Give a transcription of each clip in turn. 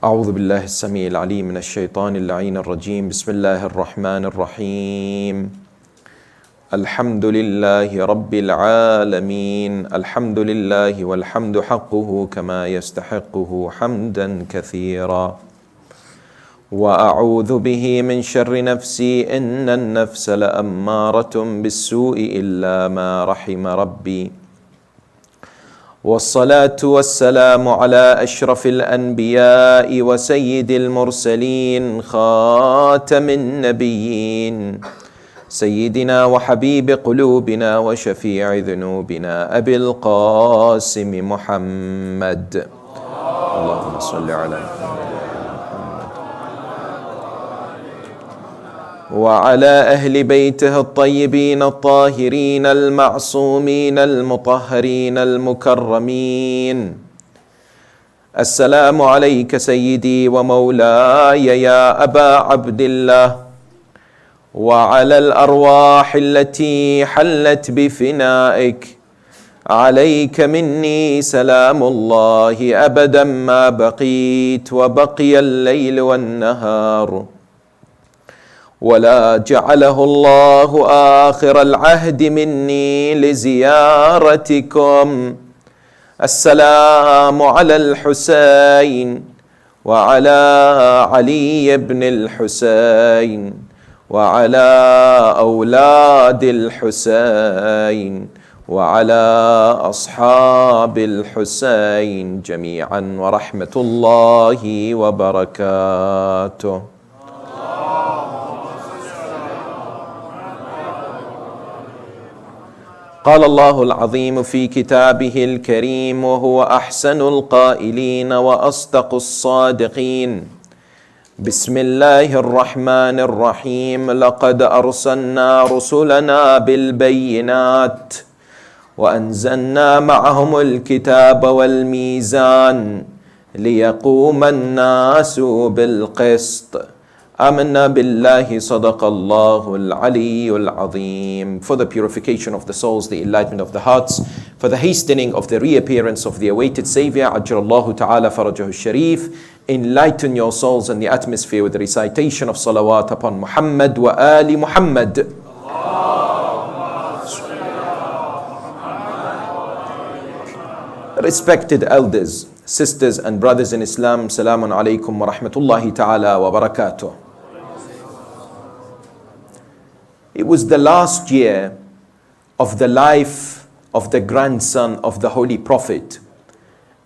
أعوذ بالله السميع العليم من الشيطان اللعين الرجيم. بسم الله الرحمن الرحيم. الحمد لله رب العالمين. الحمد لله والحمد حقه كما يستحقه حمدا كثيرا. وأعوذ به من شر نفسي إن النفس لأمارة بالسوء إلا ما رحم ربي. والصلاة والسلام على أشرف الأنبياء وسيد المرسلين خاتم النبيين سيدنا وحبيب قلوبنا وشفيع ذنوبنا أبي القاسم محمد. اللهم صل على محمد وعلى أهل بيته الطيبين الطاهرين المعصومين المطهرين المكرمين. السلام عليك سيدي ومولاي يا أبا عبد الله، وعلى الأرواح التي حلت بفنائك. عليك مني سلام الله أبدا ما بقيت وبقي الليل والنهار، ولا جعله الله آخر العهد مني لزيارتكم. السلام على الحسين وعلى علي بن الحسين وعلى أولاد الحسين وعلى أصحاب الحسين جميعا ورحمة الله وبركاته. قال الله العظيم في كتابه الكريم وهو أحسن القائلين وأصدق الصادقين: بسم الله الرحمن الرحيم. لقد أرسلنا رسلنا بالبينات وأنزلنا معهم الكتاب والميزان ليقوم الناس بالقسط. آمنا بالله صدق الله العلي العظيم. For the purification of the souls, the enlightenment of the hearts, for the hastening of the reappearance of the awaited Savior, Ajjalallahu ta'ala farajahu sharif, enlighten your souls and the atmosphere with the recitation of salawat upon Muhammad wa ali Muhammad. Respected elders, sisters and brothers in Islam, Salamun alaykum wa rahmatullahi ta'ala wa barakatuh. It was the last year of the life of the grandson of the Holy Prophet,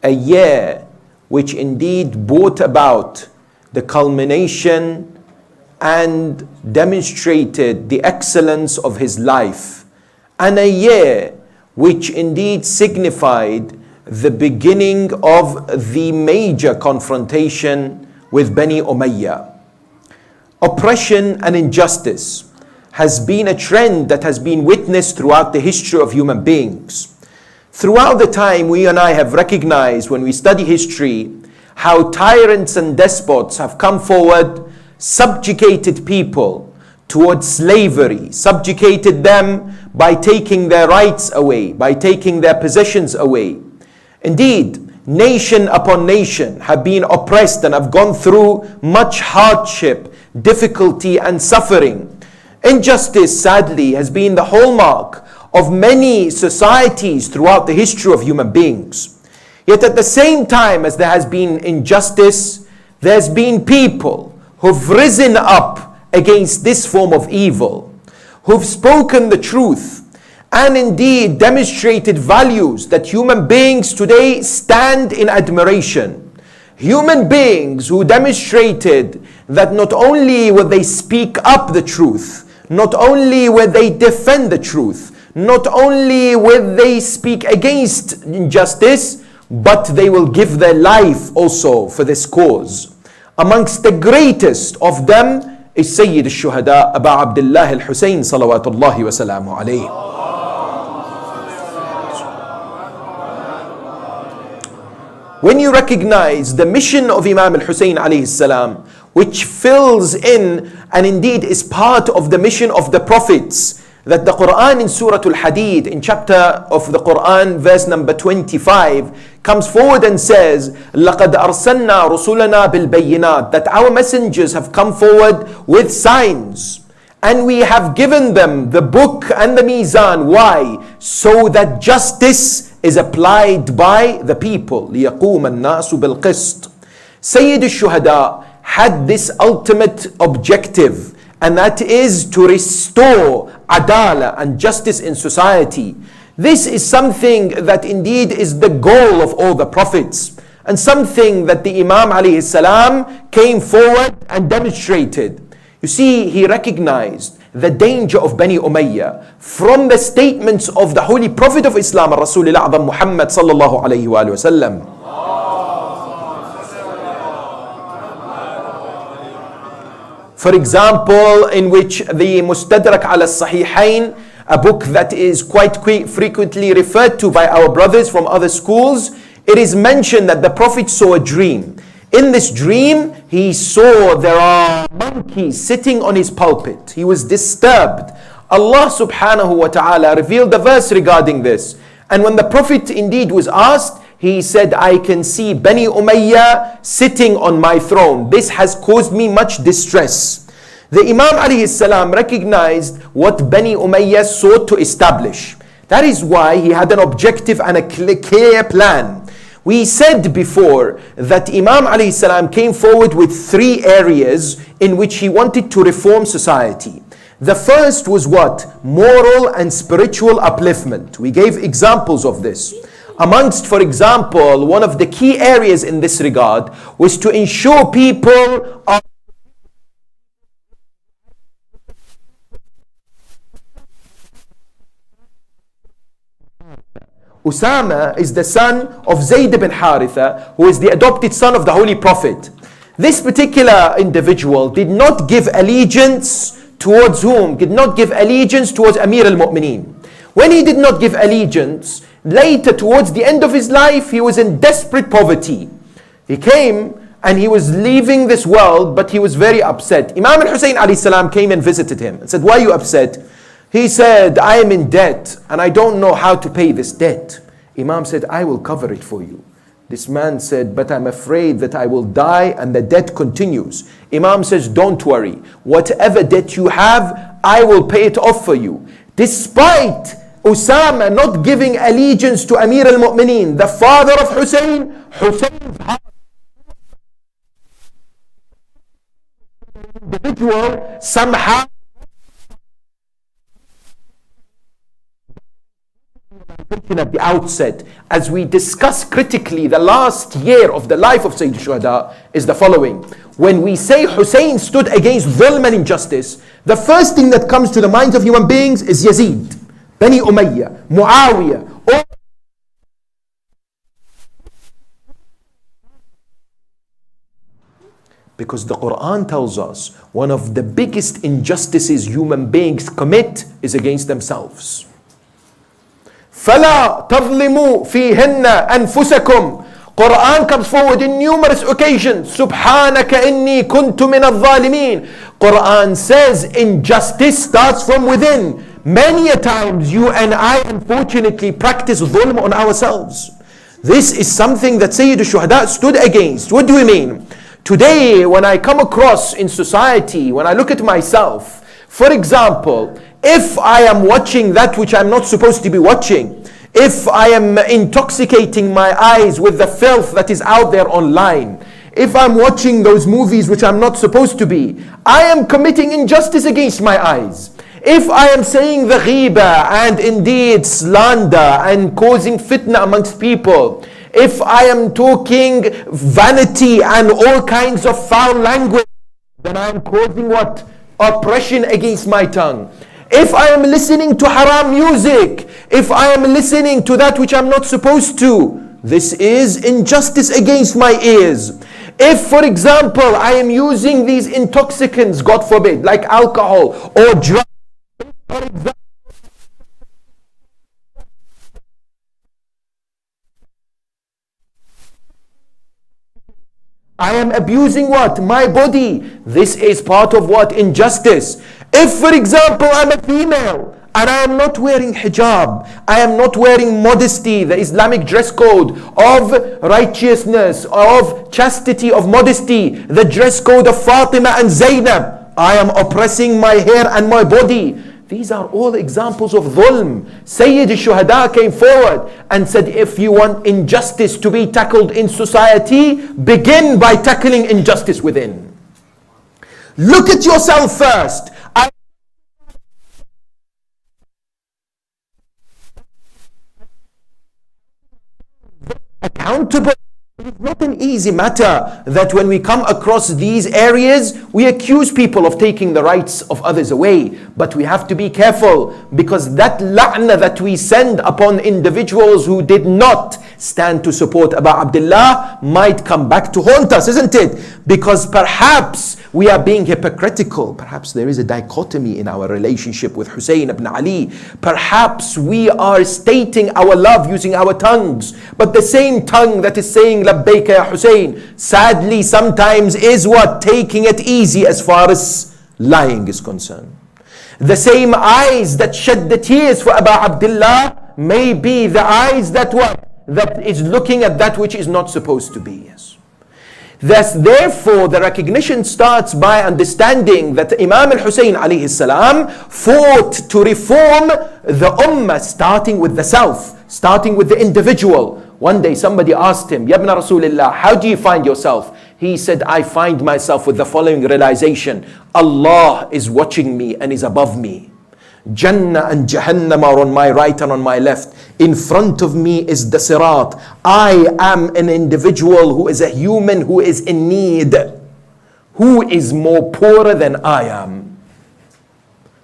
a year which indeed brought about the culmination and demonstrated the excellence of his life, and a year which indeed signified the beginning of the major confrontation with Bani Umayyah. Oppression and injustice has been a trend that has been witnessed throughout the history of human beings. Throughout the time, we and I have recognized when we study history how tyrants and despots have come forward, subjugated people towards slavery, subjugated them by taking their rights away, by taking their possessions away. Indeed, nation upon nation have been oppressed and have gone through much hardship, difficulty and suffering. Injustice, sadly, has been the hallmark of many societies throughout the history of human beings. Yet at the same time as there has been injustice, there's been people who've risen up against this form of evil, who've spoken the truth, and indeed demonstrated values that human beings today stand in admiration. Human beings who demonstrated that not only will they speak up the truth, not only will they defend the truth, not only will they speak against injustice, but they will give their life also for this cause. Amongst the greatest of them is Sayyid al-Shuhada Aba Abdullah Al-Hussein salawatullahi wa salamu alayhi. When you recognize the mission of Imam Al-Hussain alayhi salam, which fills in and indeed is part of the mission of the prophets, that the Quran in Surah Al-Hadid, in chapter of the Quran, verse number 25, comes forward and says, لَقَدْ أَرْسَلْنَا رُسُلَنَا بِالْبَيِّنَاتِ, that our messengers have come forward with signs. And we have given them the book and the mizan. Why? So that justice is applied by the people. لِيَقُومَ النَّاسُ بِالْقِسْطِ. Sayyid al-Shuhada had this ultimate objective, and that is to restore adala and justice in society. This is something that indeed is the goal of all the prophets, and something that the Imam alayhi salam came forward and demonstrated. You see, he recognized the danger of Bani Umayyah from the statements of the Holy Prophet of Islam, Rasulullah A'zam Muhammad sallallahu alayhi wa sallam. For example, in which the Mustadrak ala Sahihain, a book that is quite frequently referred to by our brothers from other schools, it is mentioned that the Prophet saw a dream. In this dream, he saw there are monkeys sitting on his pulpit. He was disturbed. Allah subhanahu wa ta'ala revealed the verse regarding this. And when the Prophet indeed was asked, he said, I can see Bani Umayyah sitting on my throne. This has caused me much distress. The Imam alayhi salam recognized what Bani Umayyah sought to establish. That is why he had an objective and a clear plan. We said before that Imam alayhi salam came forward with 3 areas in which he wanted to reform society. The first was what? Moral and spiritual upliftment. We gave examples of this. Amongst, for example, one of the key areas in this regard was to ensure people are Usama is the son of Zayd ibn Haritha, who is the adopted son of the Holy Prophet. This particular individual did not give allegiance towards whom? Did not give allegiance towards Amir al-Mu'mineen. When he did not give allegiance, later towards the end of his life, he was in desperate poverty. He came and he was leaving this world, but he was very upset. Imam Hussain alayhi salam came and visited him and said, why are you upset? He said, I am in debt and I don't know how to pay this debt. Imam said, I will cover it for you. This man said, but I'm afraid that I will die and the debt continues. Imam says, don't worry. Whatever debt you have, I will pay it off for you. Despite Usama not giving allegiance to Amir al-Mu'mineen, the father of Hussain, Hussein's individual somehow at the outset, as we discuss critically the last year of the life of Sayyid al-Shuhada, is the following. When we say Hussein stood against dhulm and injustice, the first thing that comes to the minds of human beings is Yazid, Bani Umayyah, Muawiyah, because the Quran tells us one of the biggest injustices human beings commit is against themselves. فَلَا تَظْلِمُوا فِيهِنَّ أَنفُسَكُمْ. Quran comes forward in numerous occasions. سُبْحَانَكَ إِنِّي كُنْتُ مِنَ الظَّالِمِينَ. Quran says injustice starts from within. Many a times you and I unfortunately practice dhulm on ourselves. This is something that Sayyid al-Shuhada stood against. What do we mean? Today, when I come across in society, when I look at myself, for example, if I am watching that which I'm not supposed to be watching, if I am intoxicating my eyes with the filth that is out there online, if I'm watching those movies which I'm not supposed to be, I am committing injustice against my eyes. If I am saying the ghiba and indeed slander and causing fitna amongst people, if I am talking vanity and all kinds of foul language, then I am causing what? Oppression against my tongue. If I am listening to haram music, if I am listening to that which I'm not supposed to, this is injustice against my ears. If, for example, I am using these intoxicants, God forbid, like alcohol or drugs, for example, I am abusing what? My body. This is part of what? Injustice. If, for example, I'm a female, and I am not wearing hijab, I am not wearing modesty, the Islamic dress code of righteousness, of chastity, of modesty, the dress code of Fatima and Zainab, I am oppressing my hair and my body. These are all examples of dhulm. Sayyid al-Shuhada came forward and said, if you want injustice to be tackled in society, begin by tackling injustice within. Look at yourself first. Accountable. It's not an easy matter that when we come across these areas, we accuse people of taking the rights of others away. But we have to be careful, because that la'na that we send upon individuals who did not stand to support Abu Abdullah might come back to haunt us, isn't it? Because perhaps we are being hypocritical. Perhaps there is a dichotomy in our relationship with Hussein ibn Ali. Perhaps we are stating our love using our tongues, but the same tongue that is saying labbaika ya Hussein, sadly sometimes is what? Taking it easy as far as lying is concerned. The same eyes that shed the tears for Abu Abdullah may be the eyes that what? That is looking at that which is not supposed to be. Yes. Thus, therefore, the recognition starts by understanding that Imam Hussain alayhi salam fought to reform the ummah, starting with the self, starting with the individual. One day somebody asked him, Ya ibn Rasulillah, how do you find yourself? He said, I find myself with the following realization: Allah is watching me and is above me. Jannah and Jahannam are on my right and on my left. In front of me is the Sirat. I am an individual who is a human who is in need. Who is more poorer than I am?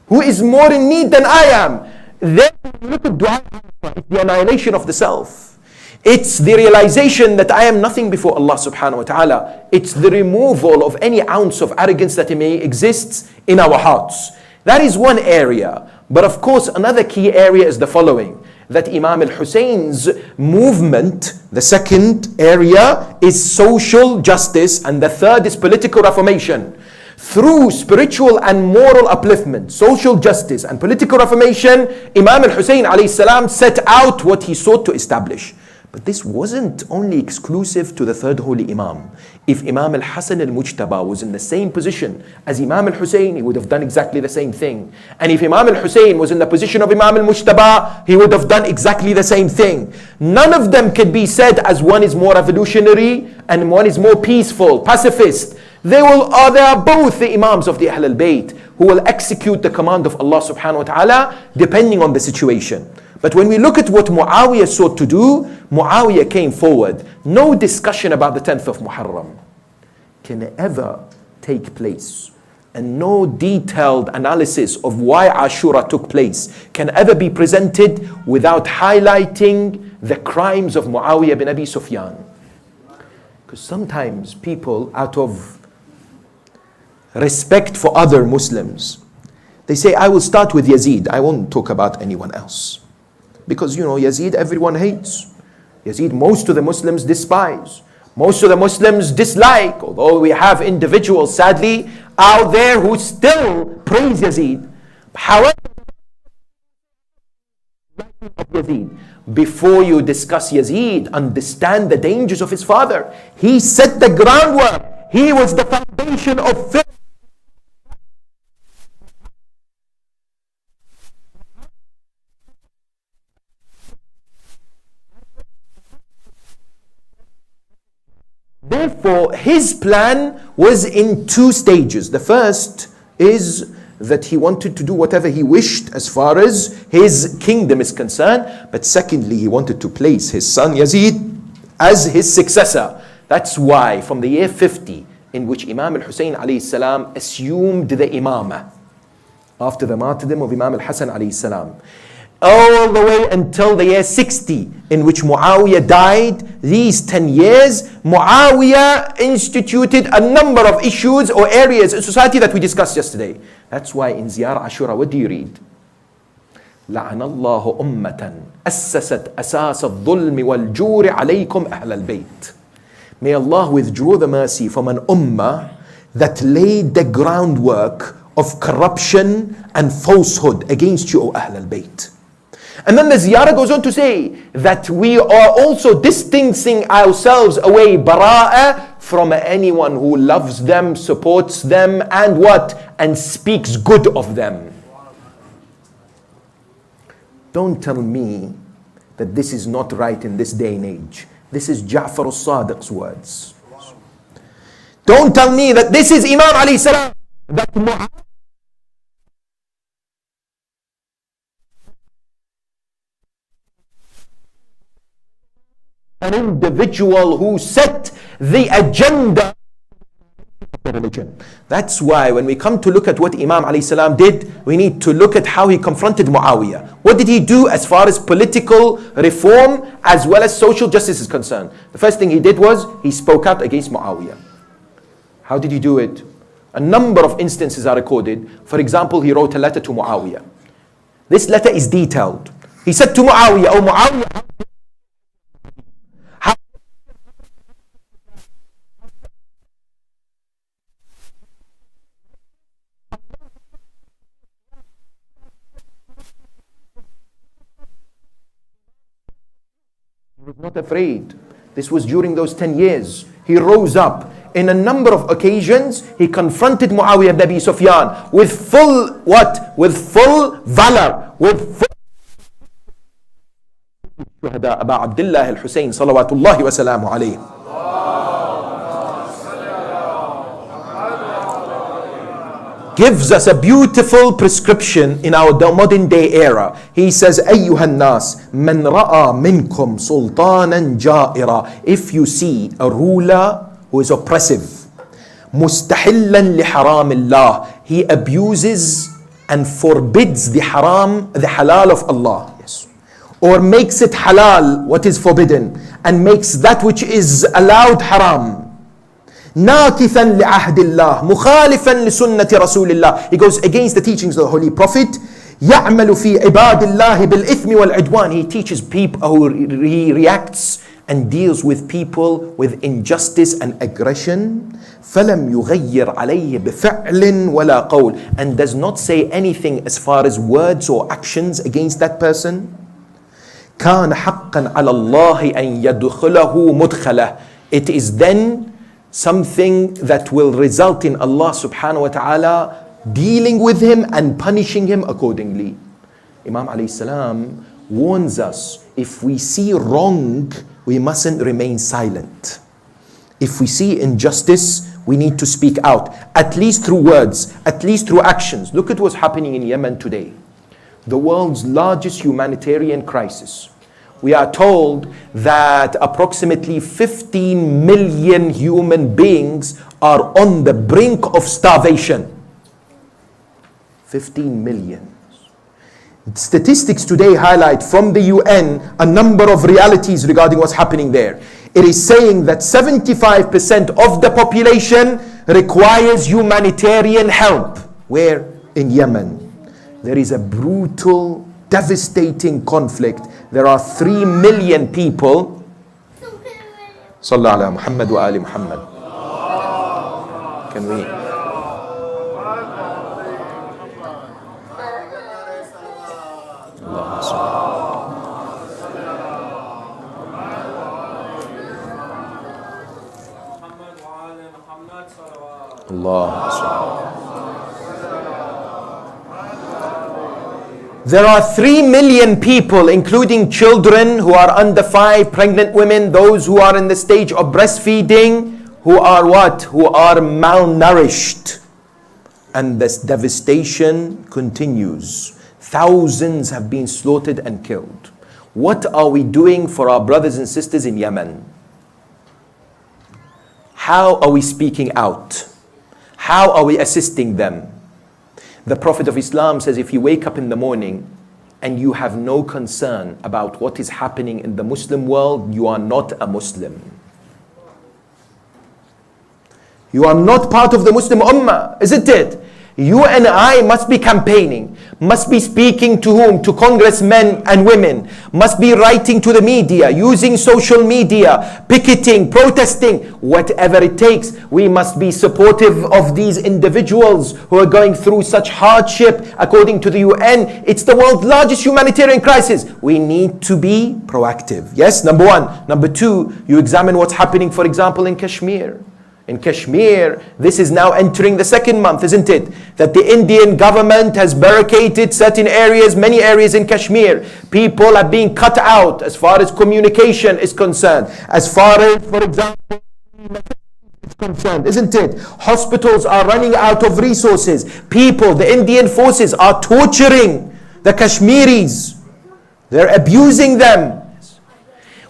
Who is more in need than I am? Then look at dua. It's the annihilation of the self. It's the realization that I am nothing before Allah subhanahu wa ta'ala. It's the removal of any ounce of arrogance that may exist in our hearts. That is one area. But of course, another key area is the following: that Imam al-Husayn's movement, the second area is social justice, and the third is political reformation. Through spiritual and moral upliftment, social justice and political reformation, Imam al-Husayn alayhi salam set out what he sought to establish. But this wasn't only exclusive to the third holy Imam. If Imam al-Hasan al-Mujtaba was in the same position as Imam al-Hussein, he would have done exactly the same thing. And if Imam al-Hussein was in the position of Imam al-Mujtaba, he would have done exactly the same thing. None of them could be said as one is more revolutionary and one is more peaceful, pacifist. They are both the Imams of the Ahl al-Bayt who will execute the command of Allah subhanahu wa ta'ala depending on the situation. But when we look at what Muawiyah sought to do, Muawiyah came forward. No discussion about the 10th of Muharram can ever take place, and no detailed analysis of why Ashura took place can ever be presented without highlighting the crimes of Muawiyah bin Abi Sufyan. Because sometimes people, out of respect for other Muslims, they say, I will start with Yazid, I won't talk about anyone else. Because Yazid everyone hates. Yazid most of the Muslims despise. Most of the Muslims dislike, although we have individuals sadly out there who still praise Yazid. However, of Yazid, before you discuss Yazid, understand the dangers of his father. He set the groundwork. He was the foundation of faith. Therefore, his plan was in two stages. The first is that he wanted to do whatever he wished as far as his kingdom is concerned. But secondly, he wanted to place his son Yazid as his successor. That's why from the year 50, in which Imam al-Hussain alayhi salam assumed the imamah, after the martyrdom of Imam al-Hasan alayhi salam, all the way until the year 60, in which Muawiyah died, these 10 years, Muawiyah instituted a number of issues or areas in society that we discussed yesterday. That's why in Ziyar Ashura, what do you read? لَعَنَ اللَّهُ أُمَّةً أَسَّسَتْ أَسَاسَ الظُّلْمِ وَالْجُورِ عَلَيْكُمْ أَهْلَ الْبَيْتِ. May Allah withdraw the mercy from an ummah that laid the groundwork of corruption and falsehood against you, O Ahl al-Bayt. And then the ziyarah goes on to say that we are also distancing ourselves away, bara'ah, from anyone who loves them, supports them, and what? And speaks good of them. Don't tell me that this is not right in this day and age. This is Ja'far al-Sadiq's words. Don't tell me that this is Imam alayhi salam, that an individual who set the agenda of the religion. That's why when we come to look at what Imam alayhi salam did, we need to look at how he confronted Muawiyah. What did he do as far as political reform as well as social justice is concerned? The first thing he did was he spoke out against Muawiyah. How did he do it? A number of instances are recorded. For example, he wrote a letter to Muawiyah. This letter is detailed. He said to Muawiyah, "Oh Muawiyah, he was not afraid." This was during those 10 years. He rose up. In a number of occasions, he confronted Muawiyah ibn Abi Sufyan with full what? With full valor, with full shuhada Aba Abdullah Al-Hussain salawatullahi wa salamu alayhi. Gives us a beautiful prescription in our modern day era. He says, أيها الناس من رأى منكم سلطانا جائرا. If you see a ruler who is oppressive, مستحلا لحرام الله, he abuses and forbids the haram, the halal of Allah, yes, or makes it halal what is forbidden, and makes that which is allowed haram. ناكثا لعهد الله مخالفا لسنة رسول الله. He goes against the teachings of the Holy Prophet. يعمل في عباد الله بالإثم والعدوان. He teaches people, he reacts and deals with people with injustice and aggression. فلم يغير عليه بفعل ولا قول. And does not say anything as far as words or actions against that person. كان حقا على الله أن يدخله مدخله. It is then something that will result in Allah subhanahu wa ta'ala dealing with him and punishing him accordingly. Imam alayhi salam warns us, if we see wrong, we mustn't remain silent. If we see injustice, we need to speak out, at least through words, at least through actions. Look at what's happening in Yemen today. The world's largest humanitarian crisis. We are told that approximately 15 million human beings are on the brink of starvation. 15 million. Statistics today highlight from the UN a number of realities regarding what's happening there. It is saying that 75% of the population requires humanitarian help. Where? In Yemen. There is a brutal, devastating conflict. There are 3 million people. Sallallahu ala Muhammad wa ali Muhammad. Can we? There are 3 million people, including children who are under 5, pregnant women, those who are in the stage of breastfeeding, who are what? Who are malnourished. And this devastation continues. Thousands have been slaughtered and killed. What are we doing for our brothers and sisters in Yemen? How are we speaking out? How are we assisting them? The Prophet of Islam says, if you wake up in the morning and you have no concern about what is happening in the Muslim world, you are not a Muslim. You are not part of the Muslim Ummah, isn't it? You and I must be campaigning, must be speaking to whom? To congressmen and women, must be writing to the media, using social media, picketing, protesting, whatever it takes. We must be supportive of these individuals who are going through such hardship. According to the UN, it's the world's largest humanitarian crisis. We need to be proactive. Yes, number one. Number two, you examine what's happening, for example, in Kashmir. In Kashmir, this is now entering the second month, isn't it? That the Indian government has barricaded certain areas, many areas in Kashmir. People are being cut out as far as communication is concerned. As far as, for example, is concerned, isn't it? Hospitals are running out of resources. People, the Indian forces are torturing the Kashmiris. They're abusing them.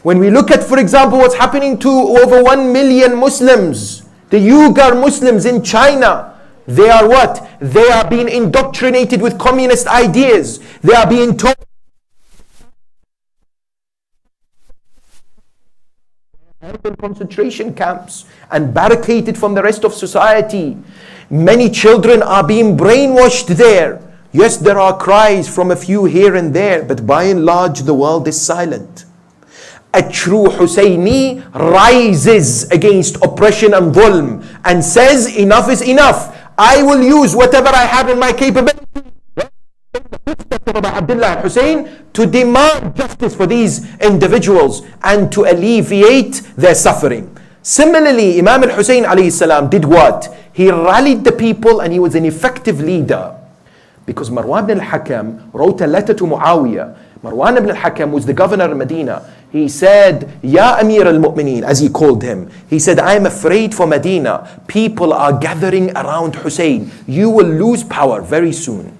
When we look at, for example, what's happening to over 1 million Muslims, the Uyghur Muslims in China, they are what? They are being indoctrinated with communist ideas. They are being told in concentration camps and barricaded from the rest of society. Many children are being brainwashed there. Yes, there are cries from a few here and there, but by and large the world is silent. A true Husseini rises against oppression and dhulm and says, enough is enough. I will use whatever I have in my capability Abdullah Hussein to demand justice for these individuals and to alleviate their suffering. Similarly, Imam Hussain alayhi salam did what? He rallied the people and he was an effective leader. Because Marwan ibn al-Hakam wrote a letter to Muawiyah. Marwan ibn al-Hakam was the governor of Medina. He said, Ya Amir al-Mu'mineen, as he called him. He said, I am afraid for Medina. People are gathering around Hussein. You will lose power very soon.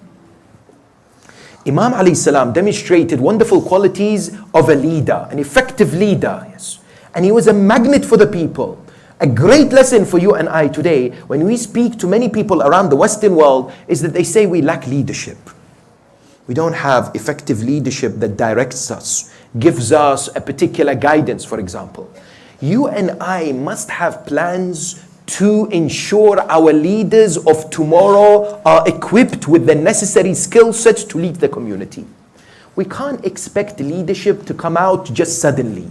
Imam alayhi salam demonstrated wonderful qualities of a leader, an effective leader. Yes. And he was a magnet for the people. A great lesson for you and I today, when we speak to many people around the Western world, is that they say we lack leadership. We don't have effective leadership that directs us, gives us a particular guidance, for example. You and I must have plans to ensure our leaders of tomorrow are equipped with the necessary skill sets to lead the community. We can't expect leadership to come out just suddenly.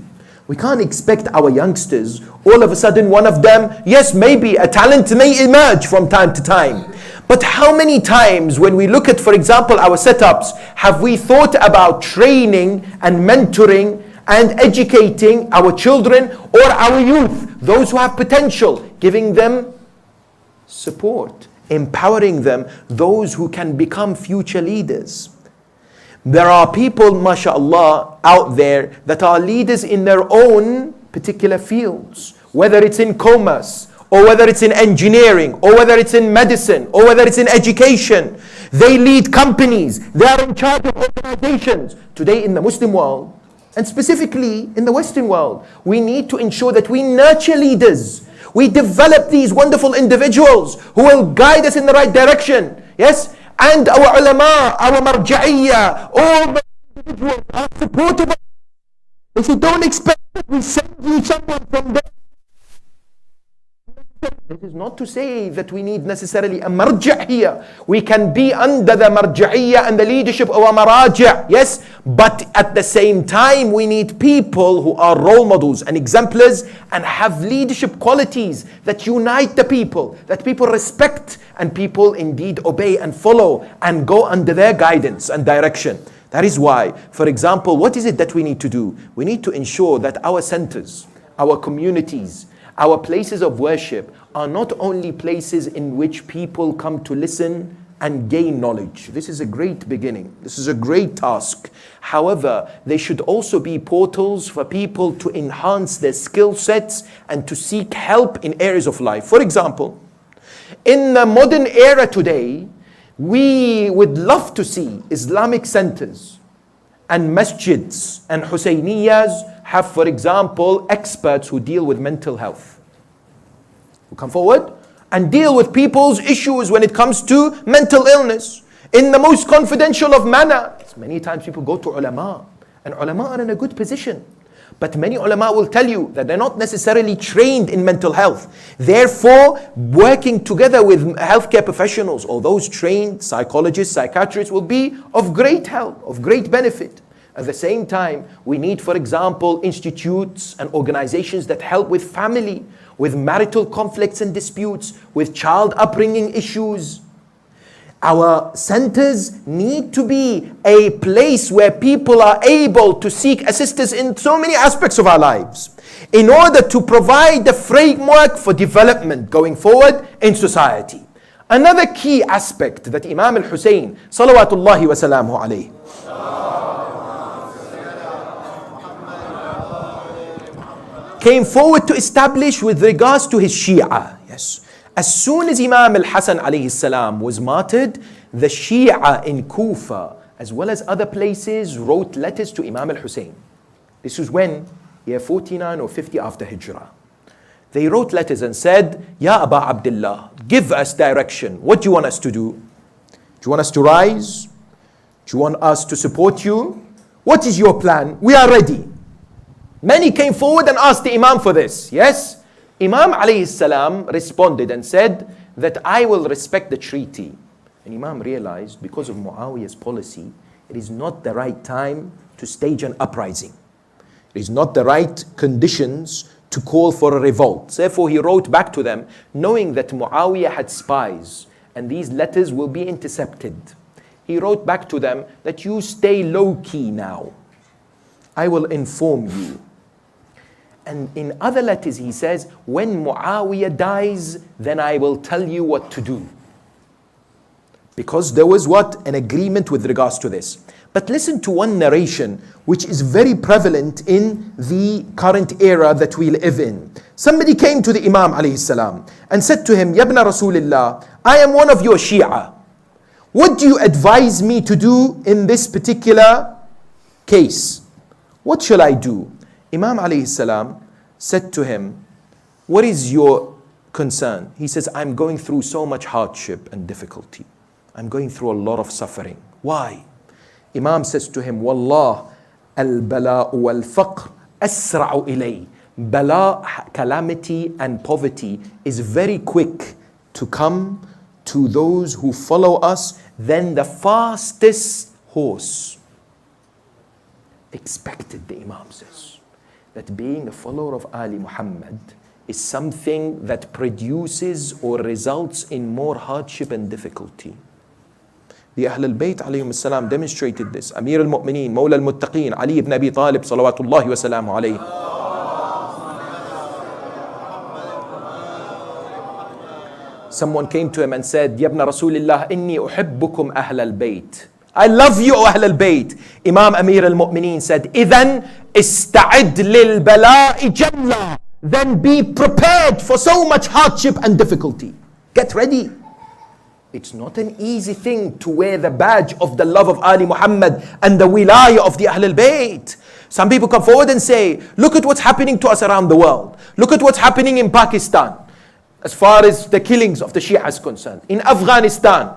We can't expect our youngsters, all of a sudden one of them, yes, maybe a talent may emerge from time to time. But how many times when we look at, for example, our setups, have we thought about training and mentoring and educating our children or our youth, those who have potential, giving them support, empowering them, those who can become future leaders? There are people, mashallah, out there that are leaders in their own particular fields, whether it's in commerce, or whether it's in engineering, or whether it's in medicine, or whether it's in education. They lead companies, they are in charge of organizations. Today in the Muslim world, and specifically in the Western world, we need to ensure that we nurture leaders. We develop these wonderful individuals who will guide us in the right direction. Yes? And our ulama, our marja'iyya, all the individuals are supportive. If you don't expect that we send you someone from there. This is not to say that we need necessarily a marja' here. We can be under the marja'iyya and the leadership of a maraja', yes, but at the same time we need people who are role models and exemplars and have leadership qualities that unite the people, that people respect and people indeed obey and follow and go under their guidance and direction. That is why, for example, what is it that we need to do? We need to ensure that our centers, our communities, our places of worship are not only places in which people come to listen and gain knowledge. This is a great beginning. This is a great task. However, they should also be portals for people to enhance their skill sets and to seek help in areas of life. For example, in the modern era today, we would love to see Islamic centers and masjids and Husayniyas have, for example, experts who deal with mental health, who come forward and deal with people's issues when it comes to mental illness in the most confidential of manner. Many times people go to ulama, and ulama are in a good position. But many ulama will tell you that they're not necessarily trained in mental health. Therefore, working together with healthcare professionals or those trained psychologists, psychiatrists will be of great help, of great benefit. At the same time, we need, for example, institutes and organizations that help with family, with marital conflicts and disputes, with child upbringing issues. Our centers need to be a place where people are able to seek assistance in so many aspects of our lives, in order to provide the framework for development going forward in society. Another key aspect that Imam Al-Hussain, salawatullahi wa salamu alayhi, came forward to establish with regards to his Shia. Yes. As soon as Imam Al-Hasan alayhi salam was martyred, the Shia in Kufa, as well as other places, wrote letters to Imam Al-Hussain. This was when? Year 49 or 50 after Hijrah. They wrote letters and said, Ya Aba Abdullah, give us direction. What do you want us to do? Do you want us to rise? Do you want us to support you? What is your plan? We are ready. Many came forward and asked the Imam for this. Yes? Imam alayhi salam responded and said that I will respect the treaty. And Imam realized because of Muawiyah's policy, it is not the right time to stage an uprising. It is not the right conditions to call for a revolt. Therefore he wrote back to them, knowing that Muawiyah had spies and these letters will be intercepted. He wrote back to them that you stay low-key now. I will inform you. And in other letters he says, when Muawiyah dies, then I will tell you what to do. Because there was what? An agreement with regards to this. But listen to one narration which is very prevalent in the current era that we live in. Somebody came to the Imam alayhi salam and said to him, Yabna Rasulillah, I am one of your Shia. What do you advise me to do in this particular case? What shall I do? Imam alayhi salam said to him, what is your concern? He says, I'm going through so much hardship and difficulty. I'm going through a lot of suffering. Why? Imam says to him, Wallah, al-bala'u wal-faqr asra'u ilay. Bala, calamity and poverty is very quick to come to those who follow us than the fastest horse. Expected, the Imam says, that being a follower of Ali Muhammad is something that produces or results in more hardship and difficulty. The Ahl al-Bayt alayhim as-salam demonstrated this. Amir al-Mu'mineen, Mawla al-Muttaqeen, Ali ibn Abi Talib salawatullahi wa salamu alayhi. Someone came to him and said, Yabna Rasulillah, inni uhibbukum Ahl al-Bayt. I love you, O Ahl al-Bayt. Imam Amir al-Mu'mineen said, Idhan ista'id lil bala'i jalla. Then be prepared for so much hardship and difficulty. Get ready. It's not an easy thing to wear the badge of the love of Ali Muhammad and the wilayah of the Ahl al-Bayt. Some people come forward and say, look at what's happening to us around the world. Look at what's happening in Pakistan, as far as the killings of the Shia is concerned. In Afghanistan,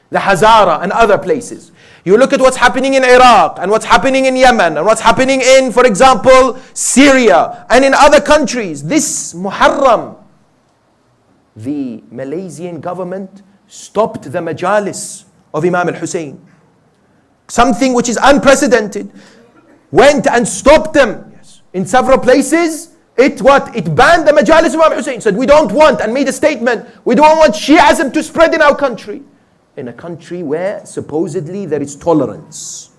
the Hazara and other places. You look at what's happening in Iraq and what's happening in Yemen and what's happening in, for example, Syria and in other countries. This Muharram, the Malaysian government stopped the majalis of Imam Al-Hussain. Something which is unprecedented. Went and stopped them. Yes. In several places, it banned the majalis of Imam Hussain. Said, we don't want, and made a statement, we don't want Shi'ism to spread in our country. In a country where supposedly there is tolerance.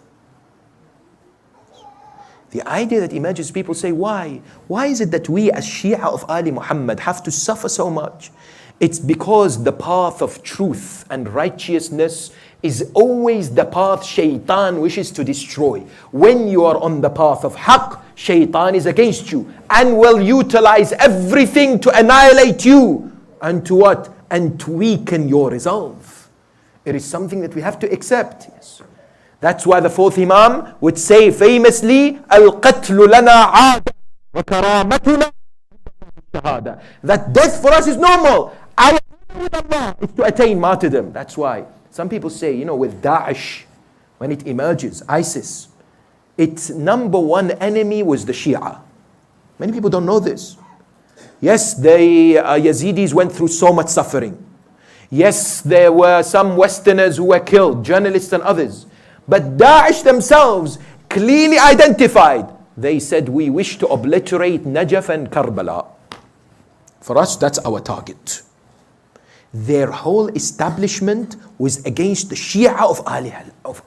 The idea that emerges, people say, why? Why is it that we as Shia of Ali Muhammad have to suffer so much? It's because the path of truth and righteousness is always the path shaitan wishes to destroy. When you are on the path of haqq, shaitan is against you and will utilize everything to annihilate you and to what? And to weaken your resolve. It is something that we have to accept. Yes. That's why the fourth Imam would say famously, Al-qatlu lana aada wa karamatuna shahada. That death for us is normal. Our honor with Allah is to attain martyrdom. That's why some people say, with Daesh, when it emerges, ISIS, its number one enemy was the Shia. Many people don't know this. Yes, the Yazidis went through so much suffering. Yes, there were some Westerners who were killed, journalists and others. But Daesh themselves clearly identified. They said, we wish to obliterate Najaf and Karbala. For us, that's our target. Their whole establishment was against the Shia of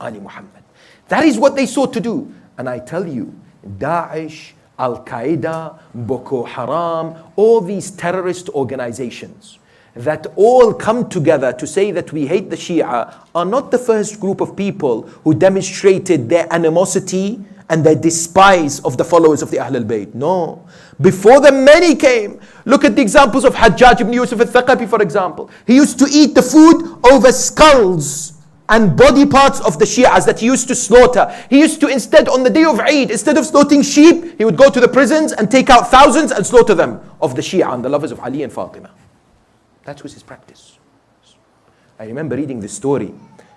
Ali Muhammad. That is what they sought to do. And I tell you, Daesh, Al-Qaeda, Boko Haram, all these terrorist organizations that all come together to say that we hate the Shia are not the first group of people who demonstrated their animosity and their despise of the followers of the Ahlul Bayt. No. Before them, many came. Look at the examples of Hajjaj ibn Yusuf al-Thaqafi, for example. He used to eat the food over skulls and body parts of the Shias that he used to slaughter. He used to, instead, on the day of Eid, instead of slaughtering sheep, he would go to the prisons and take out thousands and slaughter them of the Shia and the lovers of Ali and Fatima. That was his practice. I remember reading this story.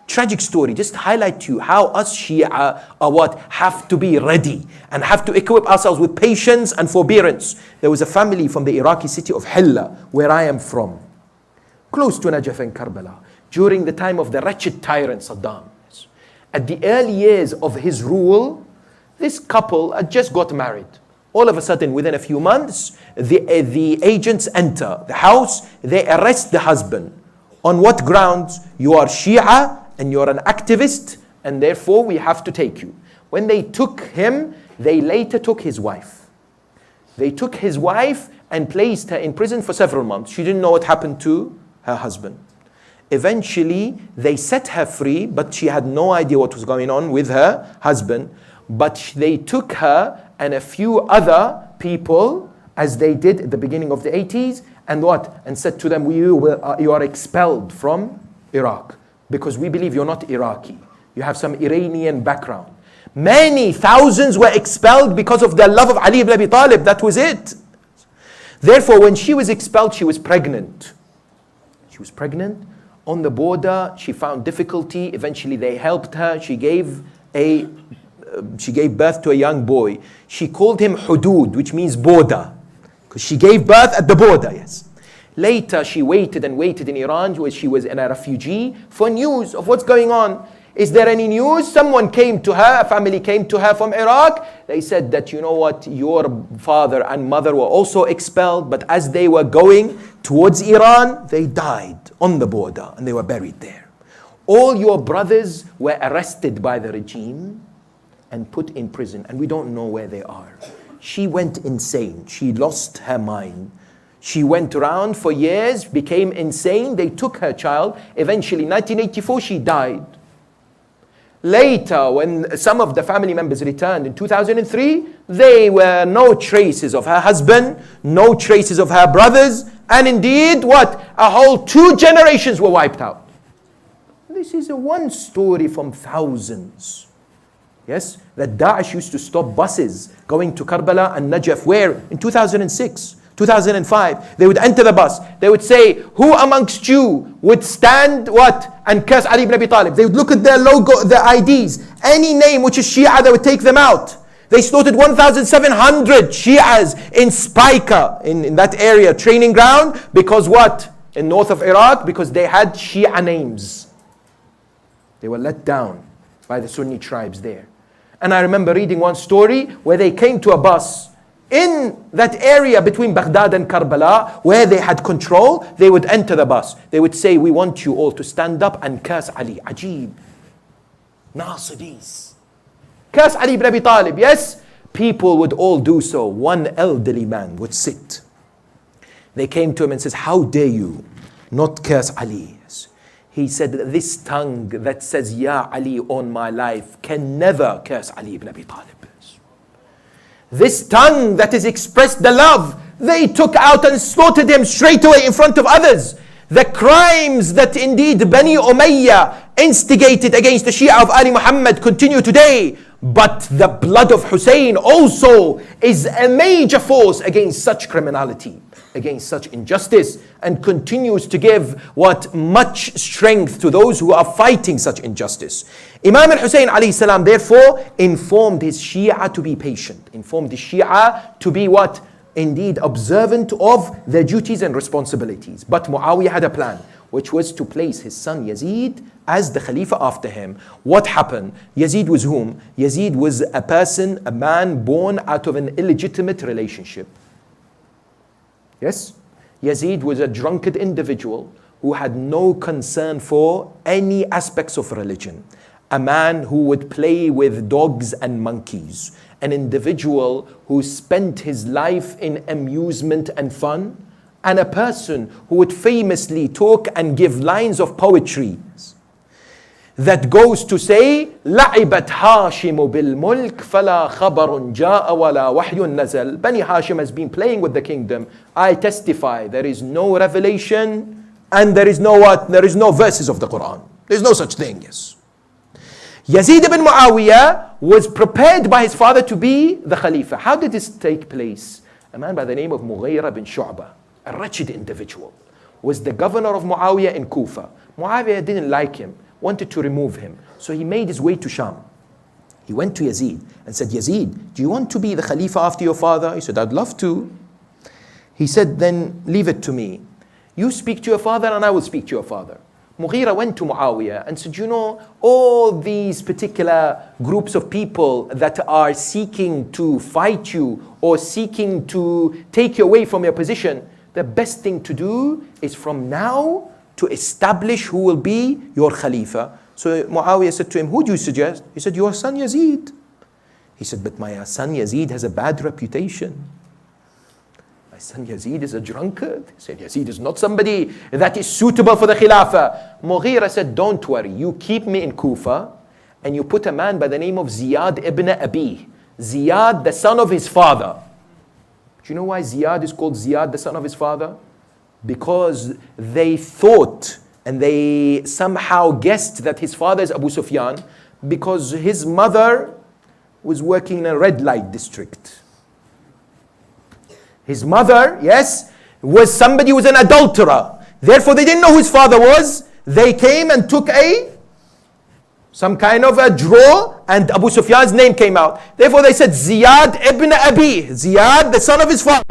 Tragic story, just to highlight to you how us Shia are what? Have to be ready and have to equip ourselves with patience and forbearance. There was a family from the Iraqi city of Hilla, where I am from, close to Najaf and Karbala, during the time of the wretched tyrant Saddam. At the early years of his rule, this couple had just got married. All of a sudden, within a few months, the agents enter the house, they arrest the husband. On what grounds? You are Shia and you're an activist, and therefore we have to take you. When they took him, they later took his wife. They took his wife and placed her in prison for several months. She didn't know what happened to her husband. Eventually, they set her free, but she had no idea what was going on with her husband. But they took her and a few other people, as they did at the beginning of the 80s, and what? And said to them, you are expelled from Iraq, because we believe you're not Iraqi. You have some Iranian background. Many thousands were expelled because of their love of Ali ibn Abi Talib. That was it. Therefore, when she was expelled, she was pregnant. She was pregnant. On the border, she found difficulty. Eventually, they helped her. She gave birth to a young boy. She called him Hudud, which means border, because she gave birth at the border, yes. Later, she waited and waited in Iran, where she was a refugee, for news of what's going on. Is there any news? Someone came to her, a family came to her from Iraq. They said that, you know what, your father and mother were also expelled, but as they were going towards Iran, they died on the border and they were buried there. All your brothers were arrested by the regime and put in prison, and we don't know where they are. She went insane. She lost her mind. She went around for years, became insane. They took her child. Eventually, 1984, she died. Later, when some of the family members returned in 2003, there were no traces of her husband, no traces of her brothers, and indeed, what? A whole 2 generations were wiped out. This is one story from thousands. Yes, that Daesh used to stop buses going to Karbala and Najaf, where in 2006, 2005, they would enter the bus. They would say, who amongst you would stand what? And curse Ali ibn Abi Talib. They would look at their logo, their IDs. Any name which is Shia, they would take them out. They slaughtered 1,700 Shias in Spica, in that area, training ground. Because what? In north of Iraq, because they had Shia names. They were let down by the Sunni tribes there. And I remember reading one story where they came to a bus in that area between Baghdad and Karbala, where they had control. They would enter the bus. They would say, we want you all to stand up and curse Ali. Ajib. Nasibis. Curse Ali ibn Abi Talib. Yes, people would all do so. One elderly man would sit. They came to him and says, how dare you not curse Ali? He said, this tongue that says, Ya Ali on my life, can never curse Ali ibn Abi Talib. This tongue that has expressed the love, they took out and slaughtered him straight away in front of others. The crimes that indeed Bani Umayyah instigated against the Shia of Ali Muhammad continue today. But the blood of Hussein also is a major force against such criminality. against such injustice and continues to give much strength to those who are fighting such injustice. Imam Hussain alayhi salam therefore informed his Shia to be patient, informed the Shia to be indeed observant of their duties and responsibilities. But Muawiyah had a plan, which was to place his son Yazid as the Khalifa after him. What happened? Yazid was whom? Yazid was a man born out of an illegitimate relationship. Yes? Yazid was a drunkard individual who had no concern for any aspects of religion. A man who would play with dogs and monkeys. An individual who spent his life in amusement and fun. And a person who would famously talk and give lines of poetry that goes to say, لعبت هاشم بالملك فلا خبر جاء ولا وحي نزل. Bani Hashim has been playing with the kingdom. I testify there is no revelation and there is no There is no verses of the Quran. There is no such thing, yes. Yazid ibn Muawiyah was prepared by his father to be the Khalifa. How did this take place? A man by the name of Mughira bin Shu'bah, a wretched individual, was the governor of Muawiyah in Kufa. Muawiyah didn't like him, wanted to remove him. So he made his way to Sham. He went to Yazid and said, Yazid, do you want to be the Khalifa after your father? He said, I'd love to. He said, then leave it to me. You speak to your father and I will speak to your father. Mughira went to Muawiyah and said, all these particular groups of people that are seeking to fight you or seeking to take you away from your position, the best thing to do is from now to establish who will be your Khalifa. So Muawiyah said to him, who do you suggest? He said, your son Yazid. He said, but my son Yazid has a bad reputation. My son Yazid is a drunkard. He said, Yazid is not somebody that is suitable for the Khilafah. Mughira said, don't worry, you keep me in Kufa and you put a man by the name of Ziyad ibn Abi. Ziyad, the son of his father. Do you know why Ziyad is called Ziyad, the son of his father? Because they thought and they somehow guessed that his father is Abu Sufyan because his mother was working in a red light district. His mother, yes, was somebody who was an adulterer. Therefore, they didn't know who his father was. They came and took some kind of a draw, and Abu Sufyan's name came out. Therefore, they said, Ziyad ibn Abi. Ziyad, the son of his father.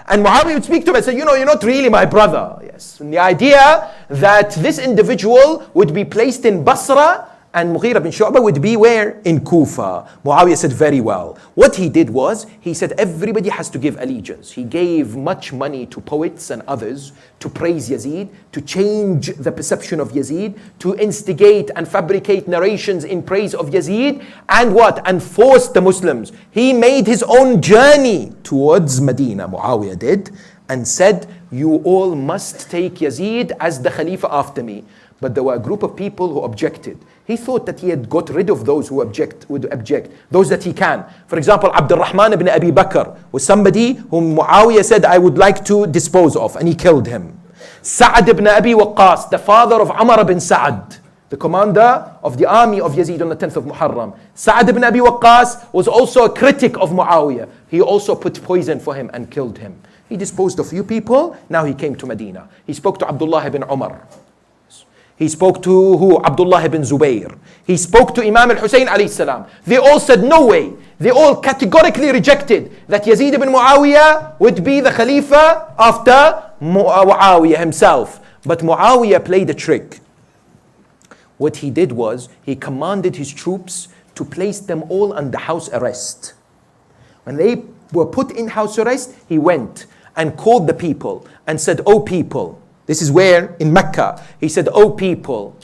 And Muhammad would speak to him and say, you're not really my brother. Yes. And the idea that this individual would be placed in Basra and Mughira bin Shu'bah would be where? In Kufa. Muawiyah said, very well. What he did was, he said everybody has to give allegiance. He gave much money to poets and others to praise Yazid, to change the perception of Yazid, to instigate and fabricate narrations in praise of Yazid, and and force the Muslims. He made his own journey towards Medina, Muawiyah did, and said, you all must take Yazid as the Khalifa after me. But there were a group of people who objected. He thought that he had got rid of those who would object, those that he can. For example, Abdurrahman ibn Abi Bakr was somebody whom Muawiyah said, I would like to dispose of, and he killed him. Sa'ad ibn Abi Waqqas, the father of Umar ibn Sa'ad, the commander of the army of Yazid on the 10th of Muharram. Sa'ad ibn Abi Waqqas was also a critic of Muawiyah. He also put poison for him and killed him. He disposed of few people, now he came to Medina. He spoke to Abdullah ibn Umar. He spoke to who? Abdullah ibn Zubayr. He spoke to Imam Hussain alayhi salam. They all said no way. They all categorically rejected that Yazid ibn Muawiyah would be the Khalifa after Muawiyah himself. But Muawiyah played a trick. What he did was, he commanded his troops to place them all under house arrest. When they were put in house arrest, he went and called the people and said, "O people," this is where? In Mecca. He said, "O people,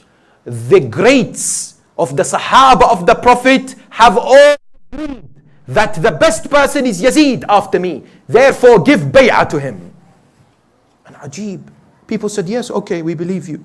the greats of the Sahaba of the Prophet have all agreed that the best person is Yazid after me. Therefore give bay'ah to him." And Ajib. People said, "Yes, okay, we believe you."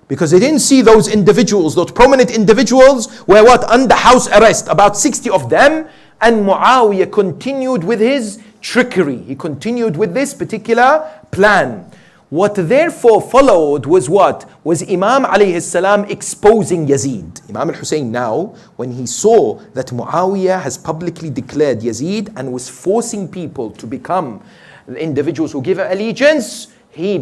Because they didn't see those individuals, those prominent individuals were under house arrest, about 60 of them. And Muawiyah continued with his trickery. He continued with this particular plan. What therefore followed was what? Was Imam alayhi salam exposing Yazid. Imam al-Hussain now, when he saw that Muawiyah has publicly declared Yazid and was forcing people to become individuals who give allegiance, he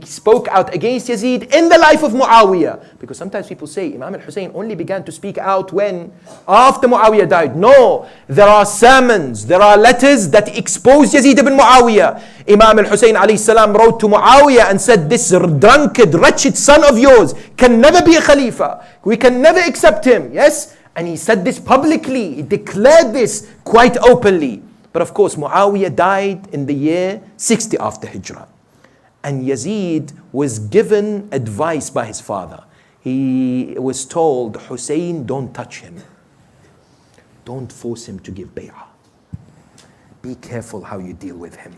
spoke out against Yazid in the life of Muawiyah. Because sometimes people say Imam Al-Hussein only began to speak out when? After Muawiyah died. No, there are sermons, there are letters that expose Yazid ibn Muawiyah. Imam Al-Hussein alayhi salam wrote to Muawiyah and said, this drunkard, wretched son of yours can never be a Khalifa. We can never accept him. Yes? And he said this publicly. He declared this quite openly. But of course, Muawiyah died in the year 60 after Hijrah. And Yazid was given advice by his father. He was told, Hussein, don't touch him. Don't force him to give bay'ah. Be careful how you deal with him.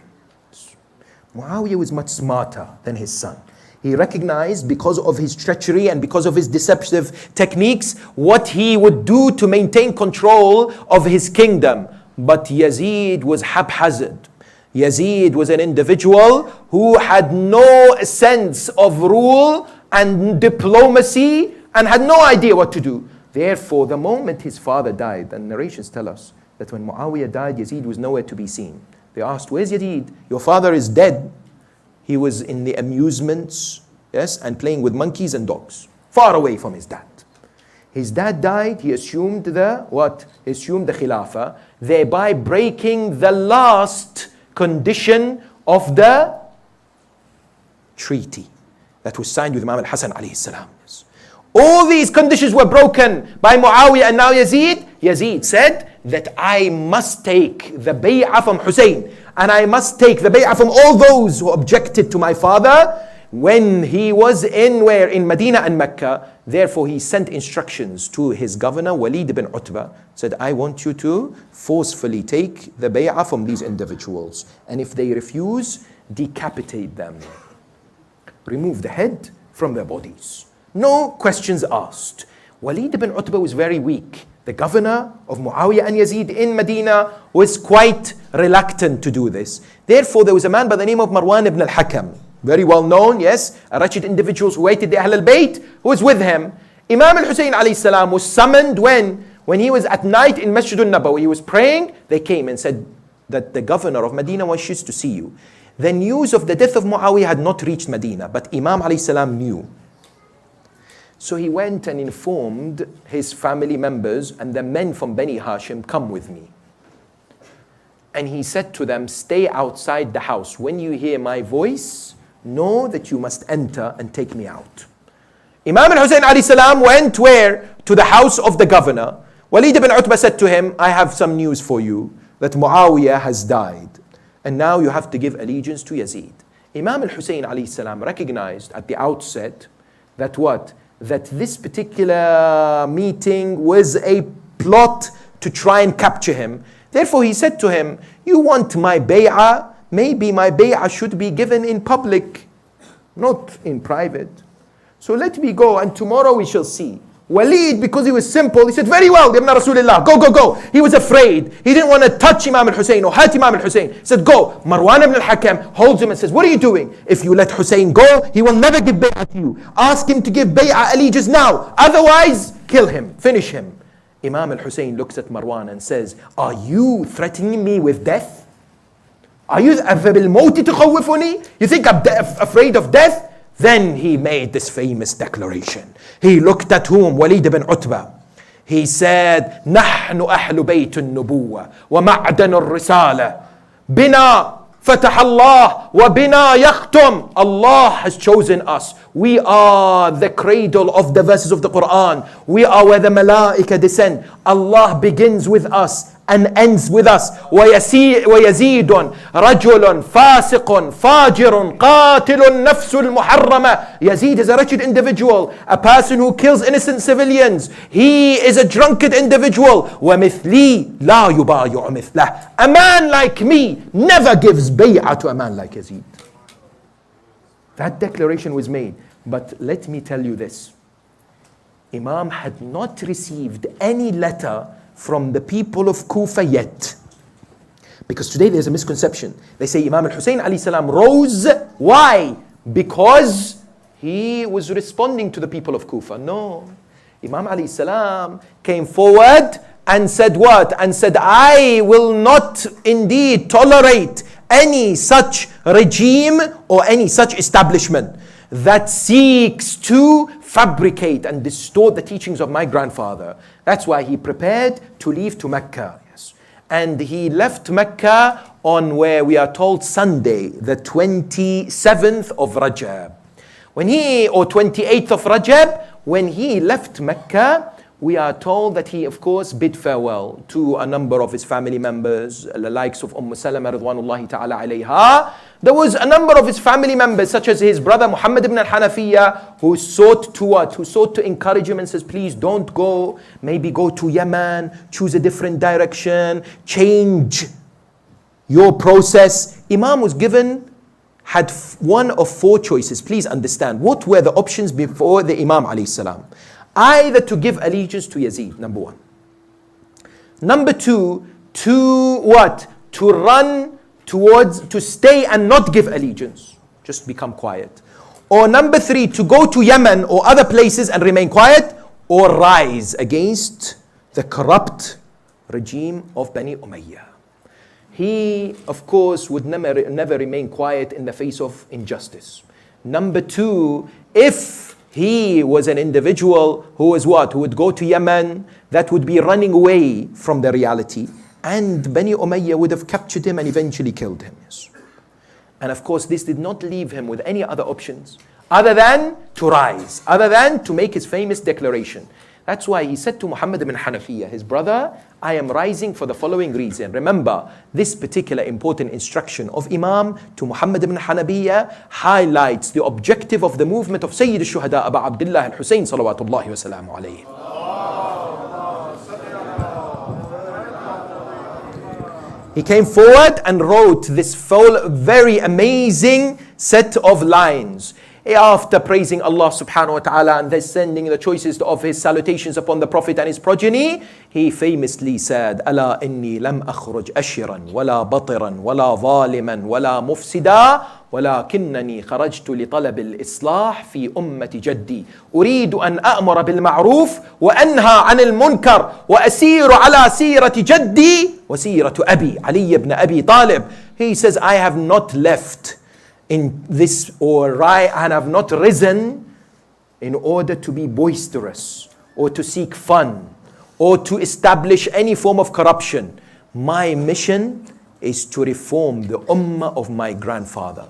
Muawiyah was much smarter than his son. He recognized, because of his treachery and because of his deceptive techniques, what he would do to maintain control of his kingdom. But Yazid was haphazard. Yazid was an individual who had no sense of rule and diplomacy and had no idea what to do. Therefore, the moment his father died, and narrations tell us that when Muawiyah died, Yazid was nowhere to be seen. They asked, where's Yazid? Your father is dead. He was in the amusements, yes, and playing with monkeys and dogs, far away from his dad. His dad died, he assumed the what? He assumed the Khilafah, thereby breaking the last condition of the treaty that was signed with Imam Al-Hasan alayhi salam. All these conditions were broken by Muawiyah and now Yazid. Yazid said that I must take the bay'ah from Hussein and I must take the bay'ah from all those who objected to my father when he was in where? In Medina and Mecca. Therefore he sent instructions to his governor Walid ibn Utbah, said, I want you to forcefully take the bay'ah from these individuals, and if they refuse, decapitate them. Remove the head from their bodies. No questions asked. Walid ibn Utbah was very weak. The governor of Muawiyah and Yazid in Medina was quite reluctant to do this. Therefore there was a man by the name of Marwan ibn al-Hakam, very well known, yes, a wretched individual who hated the Ahl al-Bayt, who was with him. Imam al-Hussein alayhi salam was summoned when he was at night in Masjid al-Nabawi. He was praying. They came and said that the governor of Medina wishes to see you. The news of the death of Muawiyah had not reached Medina, but Imam alayhi salam knew. So he went and informed his family members and the men from Bani Hashim, come with me. And he said to them, stay outside the house. When you hear my voice, know that you must enter and take me out. Imam al-Hussein alayhi salam went where? To the house of the governor. Walid ibn Utbah said to him, I have some news for you, that Muawiyah has died. And now you have to give allegiance to Yazid. Imam al-Hussein alayhi salam recognized at the outset that what? That this particular meeting was a plot to try and capture him. Therefore he said to him, you want my bay'ah? Maybe my bay'ah should be given in public, not in private. So let me go and tomorrow we shall see. Walid, because he was simple, he said, very well, Ibn Rasulullah, go. He was afraid. He didn't want to touch Imam al-Hussein or hurt Imam al-Hussein. He said, go. Marwan ibn al-Hakam holds him and says, what are you doing? If you let Hussein go, he will never give bay'ah to you. Ask him to give bay'ah allegiance now. Otherwise, kill him, finish him. Imam al-Hussein looks at Marwan and says, are you threatening me with death? Are you You think I'm afraid of death? Then he made this famous declaration. He looked at whom? Walid ibn Utbah. He said, نحن أهل بيت النبوة ومعدن الرسالة بنا فتح الله وبنا يختم. Allah has chosen us. We are the cradle of the verses of the Quran. We are where the malaika descend. Allah begins with us and ends with us. ويزيد رجل فاسق فاجر قاتل النفس المحرمة. Yazid is a wretched individual, a person who kills innocent civilians. He is a drunkard individual. ومثلي لا يبايع مثله. A man like me never gives bay'ah to a man like Yazid. That declaration was made. But let me tell you this. Imam had not received any letter from the people of Kufa yet. Because today there's a misconception. They say Imam al-Hussein alayhi salam rose. Why? Because he was responding to the people of Kufa. No. Imam alayhi salam came forward and said what? And said, I will not indeed tolerate any such regime or any such establishment that seeks to fabricate and distort the teachings of my grandfather. That's why he prepared to leave to Mecca. Yes. And he left Mecca on, where we are told, Sunday, the 27th of Rajab. Or 28th of Rajab, when he left Mecca, we are told that he, of course, bid farewell to a number of his family members, the likes of Salama Ridwanullahi ta'ala alayha. There was a number of his family members, such as his brother Muhammad ibn al-Hanafiya, who sought to what? Who sought to encourage him and says, please don't go. Maybe go to Yemen, choose a different direction, change your process. Imam was had one of four choices. Please understand, what were the options before the Imam alayhi salam? Either to give allegiance to Yazid, number one. Number two, to what? To run towards, to stay and not give allegiance. Just become quiet. Or number three, to go to Yemen or other places and remain quiet, or rise against the corrupt regime of Bani Umayyah. He, of course, would never remain quiet in the face of injustice. Number two, if he was an individual who was what? Who would go to Yemen, that would be running away from the reality. And Bani Umayyah would have captured him and eventually killed him. Yes. And of course, this did not leave him with any other options other than to rise, other than to make his famous declaration. That's why he said to Muhammad ibn Hanafiya, his brother, I am rising for the following reason. Remember, this particular important instruction of Imam to Muhammad ibn Hanafiya highlights the objective of the movement of Sayyid al-Shuhada Abu Abdullah Al-Hussain salawatullahi wa salamu alayhi. He came forward and wrote this very amazing set of lines. After praising Allah subhanahu wa ta'ala and then sending the choices of his salutations upon the Prophet and his progeny, he famously said, ألا إني لم أخرج أشرا ولا بطرا ولا ظالما ولا مفسدا ولكنني خرجت لطلب الإصلاح في أمة جدي أريد أن أأمر بالمعروف وأنهى عن المنكر وأسير على سيرة جدي وسيرة أبي علي بن أبي طالب. He says, I have not left in this, or I have not risen in order to be boisterous or to seek fun or to establish any form of corruption. My mission is to reform the ummah of my grandfather.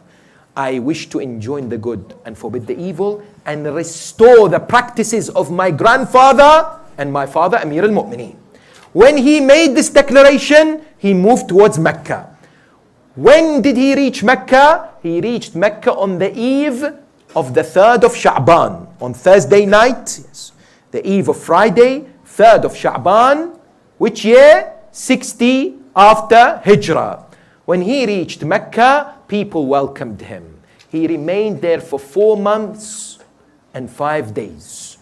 I wish to enjoin the good and forbid the evil and restore the practices of my grandfather and my father Amir al-Mu'mineen. When he made this declaration, he moved towards Mecca. When did he reach Mecca? He reached Mecca on the eve of the 3rd of Sha'ban, on Thursday night. Yes. The eve of Friday, 3rd of Sha'ban. Which year? 60 after Hijrah. When he reached Mecca, people welcomed him. He remained there for 4 months and 5 days.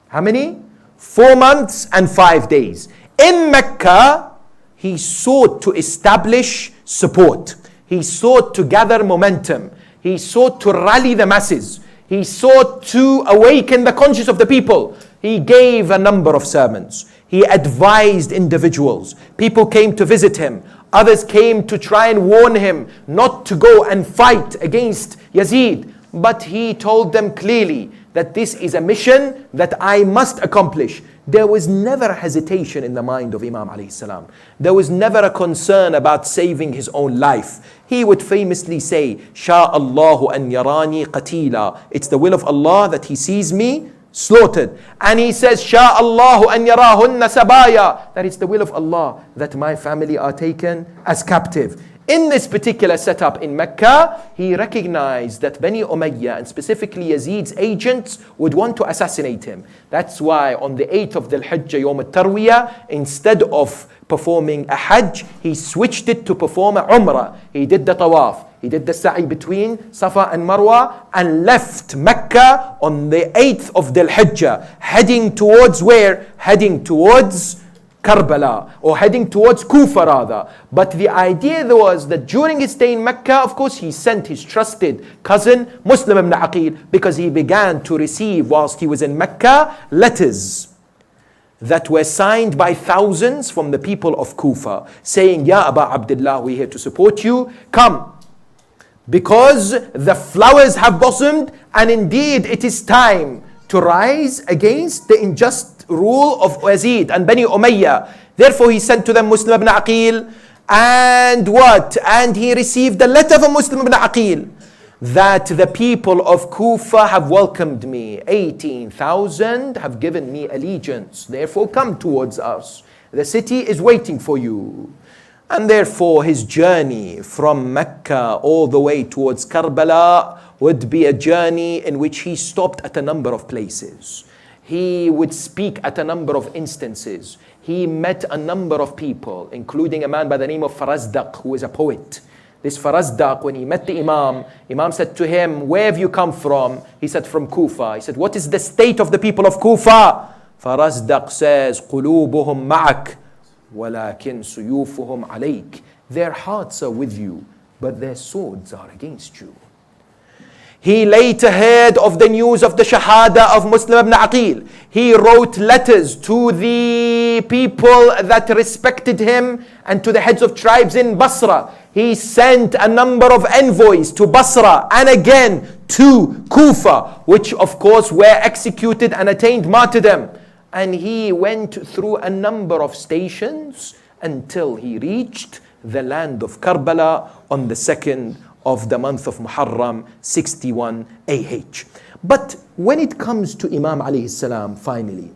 How many? 4 months and 5 days. In Mecca, he sought to establish support. He sought to gather momentum. He sought to rally the masses. He sought to awaken the conscience of the people. He gave a number of sermons. He advised individuals. People came to visit him. Others came to try and warn him not to go and fight against Yazid. But he told them clearly that this is a mission that I must accomplish. There was never hesitation in the mind of Imam alayhi salam. There was never a concern about saving his own life. He would famously say, Sha Allahu an yarani qatila. It's the will of Allah that he sees me slaughtered. And he says, Sha Allahu an yarahunna sabaya. That it's the will of Allah that my family are taken as captive. In this particular setup in Mecca, he recognized that Bani Umayyah and specifically Yazid's agents would want to assassinate him. That's why on the 8th of Dhul Hijjah, Yawm al-Tarwiyah, instead of performing a Hajj, he switched it to perform a Umrah. He did the Tawaf. He did the sa'i between Safa and Marwa and left Mecca on the 8th of Dhul Hijjah, heading towards where? Heading towards Karbala, or heading towards Kufa rather. But the idea was that during his stay in Mecca, of course, he sent his trusted cousin Muslim ibn Aqil, because he began to receive whilst he was in Mecca letters that were signed by thousands from the people of Kufa, saying, Ya Aba Abdullah, we're here to support you. Come, because the flowers have blossomed, and indeed it is time to rise against the unjust rule of Yazid and Bani Umayyah. Therefore he sent to them Muslim ibn Aqil, and what? And he received a letter from Muslim ibn Aqil that the people of Kufa have welcomed me. 18,000 have given me allegiance. Therefore come towards us. The city is waiting for you. And therefore his journey from Mecca all the way towards Karbala would be a journey in which he stopped at a number of places. He would speak at a number of instances. He met a number of people, including a man by the name of Farazdaq, who is a poet. This Farazdaq, when he met the Imam said to him, where have you come from? He said, from Kufa. He said, what is the state of the people of Kufa? Farazdaq says, قُلُوبُهُمْ مَعَكْ وَلَكِنْ سُيُوفُهُمْ عَلَيْكَ. Their hearts are with you, but their swords are against you. He later heard of the news of the Shahada of Muslim ibn Aqil. He wrote letters to the people that respected him and to the heads of tribes in Basra. He sent a number of envoys to Basra and again to Kufa, which of course were executed and attained martyrdom. And he went through a number of stations until he reached the land of Karbala on the 2nd of the month of Muharram, 61 AH. But when it comes to Imam alayhi salam, finally,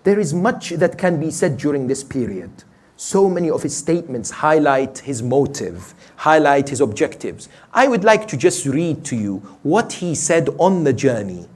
there is much that can be said during this period. So many of his statements highlight his motive, highlight his objectives. I would like to just read to you what he said on the journey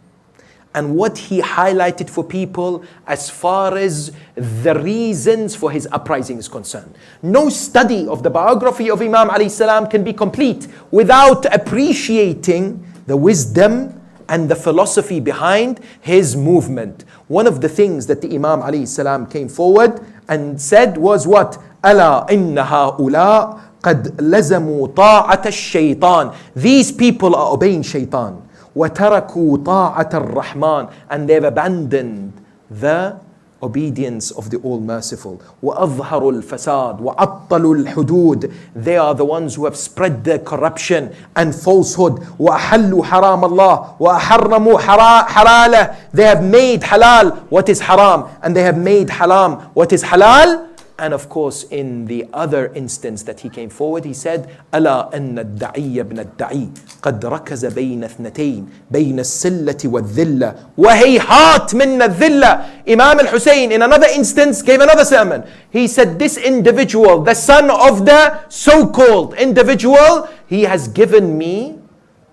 and what he highlighted for people as far as the reasons for his uprising is concerned. No study of the biography of Imam alayhi salam can be complete without appreciating the wisdom and the philosophy behind his movement. One of the things that the Imam alayhi salam came forward and said was what? أَلَا إِنَّ هَؤُلَاء قَدْ لَزَمُوا طَاعَةَ الشَّيْطَانِ. These people are obeying shaitan. وَتَرَكُوا طَاعَةَ الرَّحْمَنِ. And they've abandoned the obedience of the All-Merciful. وَأَظْهَرُوا الْفَسَادِ وَعَطَّلُوا الْحُدُودِ. They are the ones who have spread the corruption and falsehood. وَأَحَلُّوا حَرَامَ اللَّهِ وَأَحَرَّمُوا حَلَالَهِ. They have made halal what is haram, and they have made haram what is halal. And of course, in the other instance that he came forward, he said, ألا أن الدعي ابن الدعي قد ركز بين اثنتين بين السلة والذلة وهيهات من الذلة. Imam Hussain, in another instance, gave another sermon. He said, this individual, the son of the so-called individual, he has given me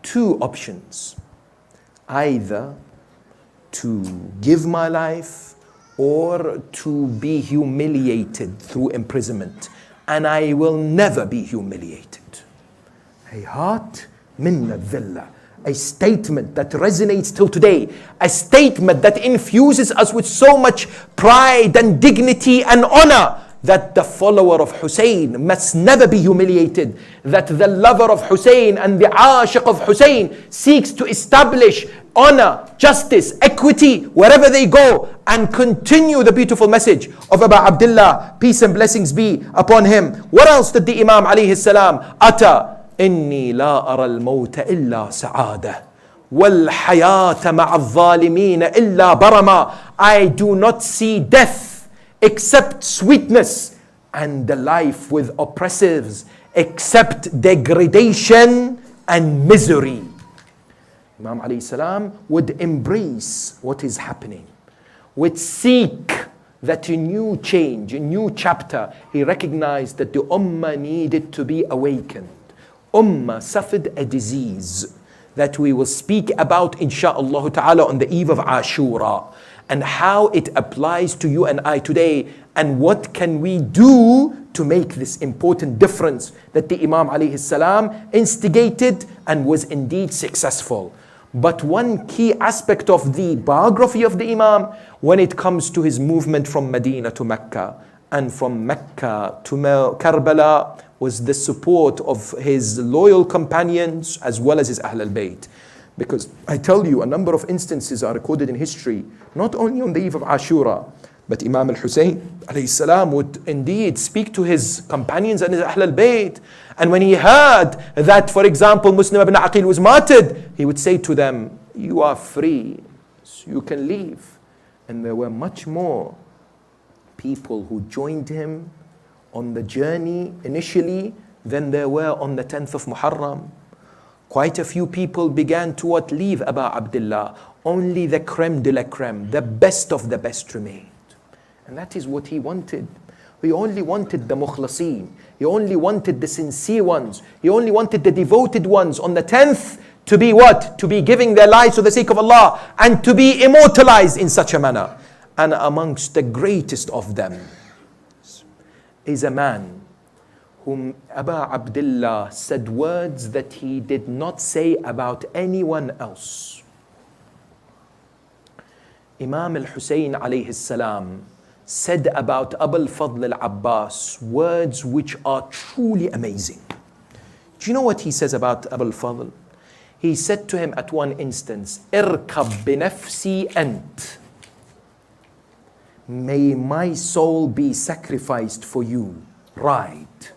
two options. Either to give my life or to be humiliated through imprisonment. And I will never be humiliated. Hayhat minna dhilla. A statement that resonates till today. A statement that infuses us with so much pride and dignity and honor, that the follower of Hussein must never be humiliated, that the lover of Hussein and the ashiq of Hussein seeks to establish honor, justice, equity wherever they go, and continue the beautiful message of Abu Abdullah, peace and blessings be upon him. What else did the Imam alayhi salam utter? إني لا أرى الموت إلا سعادة والحياة مع الظالمين إلا برما. I do not see death except sweetness, and the life with oppressives except degradation and misery. Imam alayhi salam would embrace what is happening, would seek that a new change, a new chapter. He recognized that the ummah needed to be awakened. Ummah suffered a disease that we will speak about insha'Allah ta'ala on the eve of Ashura, and how it applies to you and I today, and what can we do to make this important difference that the Imam alayhi salam instigated and was indeed successful. But one key aspect of the biography of the Imam, when it comes to his movement from Medina to Mecca and from Mecca to Karbala, was the support of his loyal companions as well as his Ahl al-Bayt. Because I tell you, a number of instances are recorded in history, not only on the eve of Ashura, but Imam Hussain alayhi salam would indeed speak to his companions and his Ahl al-Bayt. And when he heard that, for example, Muslim ibn Aqil was martyred, he would say to them, you are free, so you can leave. And there were much more people who joined him on the journey initially than there were on the 10th of Muharram. Quite a few people began to leave Abu Abdullah. Only the creme de la creme, the best of the best remained. And that is what he wanted. He only wanted the mukhlaseen. He only wanted the sincere ones. He only wanted the devoted ones on the 10th to be what? To be giving their lives for the sake of Allah and to be immortalized in such a manner. And amongst the greatest of them is a man whom Abu Abdullah said words that he did not say about anyone else. Imam Hussain alayhi salam said about Abu al-Fadl al-Abbas words which are truly amazing. Do you know what he says about Abu al-Fadl? He said to him at one instance, "Irkab binafsi ant." May my soul be sacrificed for you. Right.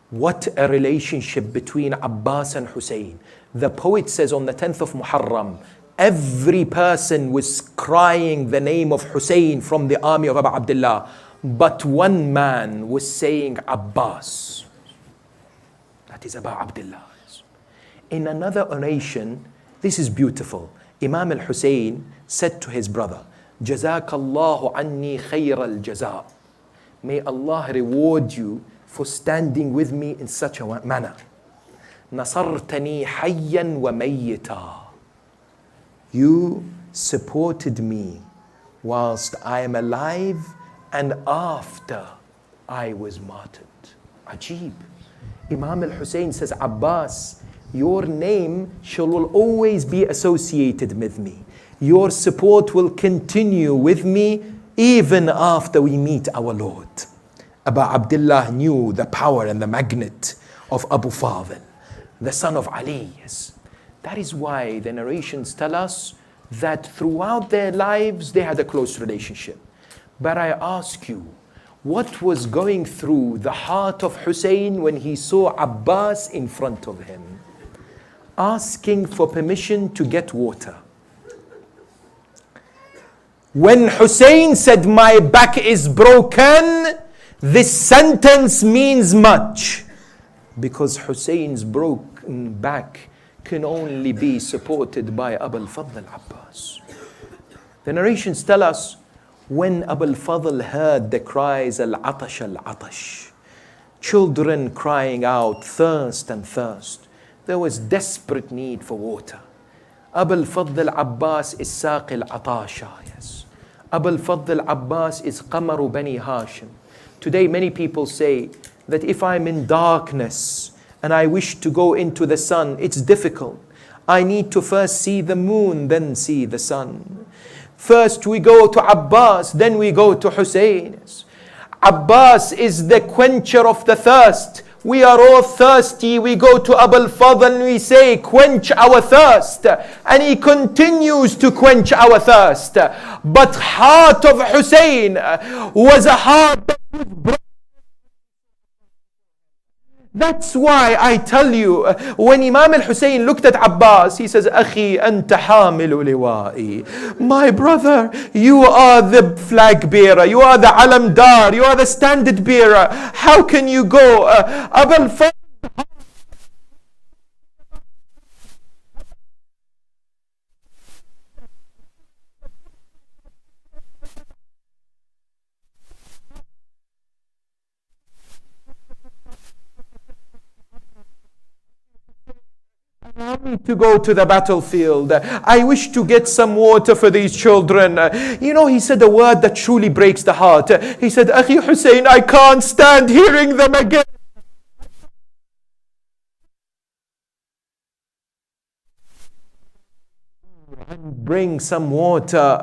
What a relationship between Abbas and Hussein. The poet says on the 10th of Muharram, every person was crying the name of Hussein from the army of Abu Abdullah, but one man was saying Abbas. That is Abu Abdullah. In another narration, this is beautiful. Imam al-Hussein said to his brother, Jazakallahu anni khayr al-jaza. May Allah reward you for standing with me in such a manner. Nasartani hayyan wa mayyita. You supported me whilst I am alive and after I was martyred. Ajib. Imam al-Hussein says, Abbas, your name shall always be associated with me. Your support will continue with me even after we meet our Lord. Abu Abdullah knew the power and the magnet of Abu Fadl, the son of Ali. Yes. That is why the narrations tell us that throughout their lives they had a close relationship. But I ask you, what was going through the heart of Hussein when he saw Abbas in front of him, asking for permission to get water? When Hussein said, my back is broken, this sentence means much. Because Hussein's broken back can only be supported by Abu al-Fadl al-Abbas. The narrations tell us, when Abu al-Fadl heard the cries, al-Atash al-Atash, children crying out, thirst and thirst, there was desperate need for water. Abu al-Fadl al-Abbas is Saqi al-Atasha, yes. Abu al-Fadl al-Abbas is Qamaru Bani Hashim. Today many people say that if I'm in darkness and I wish to go into the sun, it's difficult. I need to first see the moon, then see the sun. First we go to Abbas, then we go to Hussein. Abbas is the quencher of the thirst. We are all thirsty. We go to Abu al-Fadl and we say, quench our thirst. And he continues to quench our thirst. But heart of Hussein was a heart that was broken. That's why I tell you, when Imam al-Hussein looked at Abbas, he says, Akhi anta hamilu liwa'i. My brother, you are the flag bearer, you are the alam dar, you are the standard bearer. How can you go? Abu al-Fadl allow me to go to the battlefield. I wish to get some water for these children. You know, he said a word that truly breaks the heart. He said, Akhi Hussein, I can't stand hearing them again. bring some water.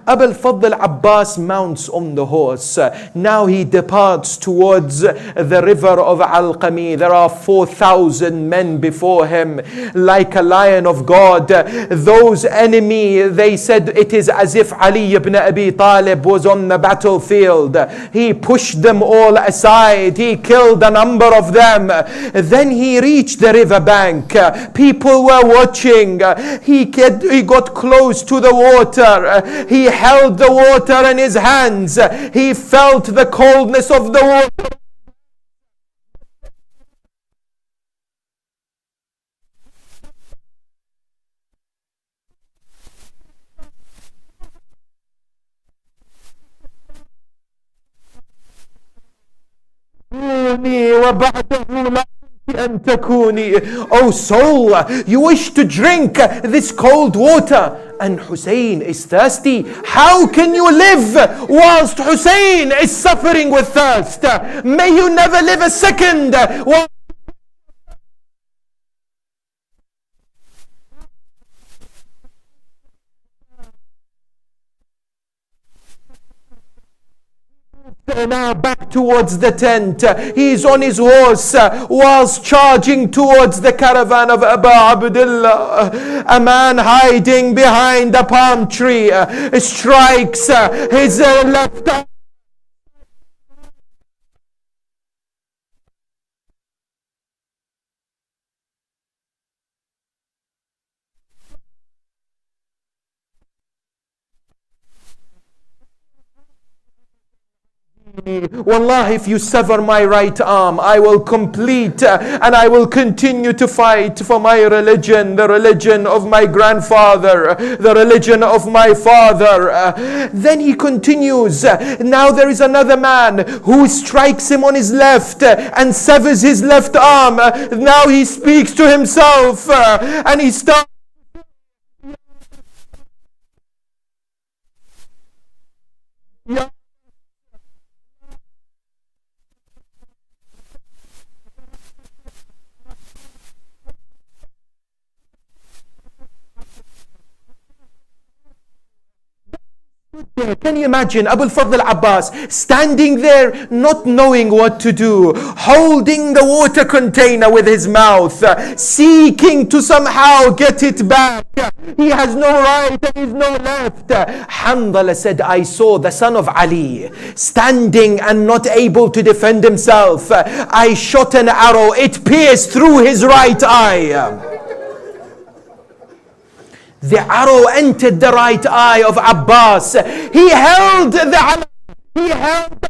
Abu al-Fadl Abbas mounts on the horse. Now he departs towards the river of Alqami. There are 4,000 men before him, like a lion of God. Those enemy, they said it is as if Ali ibn Abi Talib was on the battlefield. He pushed them all aside. He killed a number of them. Then he reached the river bank. People were watching. He got close to the water. He held the water in his hands. He felt the coldness of the water. Oh soul, you wish to drink this cold water, and Hussein is thirsty. How can you live whilst Hussein is suffering with thirst? May you never live a second while now back towards the tent. He's on his horse whilst charging towards the caravan of Abu Abdullah. A man hiding behind a palm tree strikes his left arm. Wallah, if you sever my right arm, I will complete and I will continue to fight for my religion, the religion of my grandfather, the religion of my father. Then he continues. Now there is another man who strikes him on his left and severs his left arm. Now he speaks to himself and he starts. Can you imagine Abu al-Fadl al-Abbas standing there not knowing what to do, holding the water container with his mouth, seeking to somehow get it back. He has no right and he's no left. Handala said, I saw the son of Ali standing and not able to defend himself. I shot an arrow, it pierced through his right eye. The arrow entered the right eye of Abbas. He held the he held the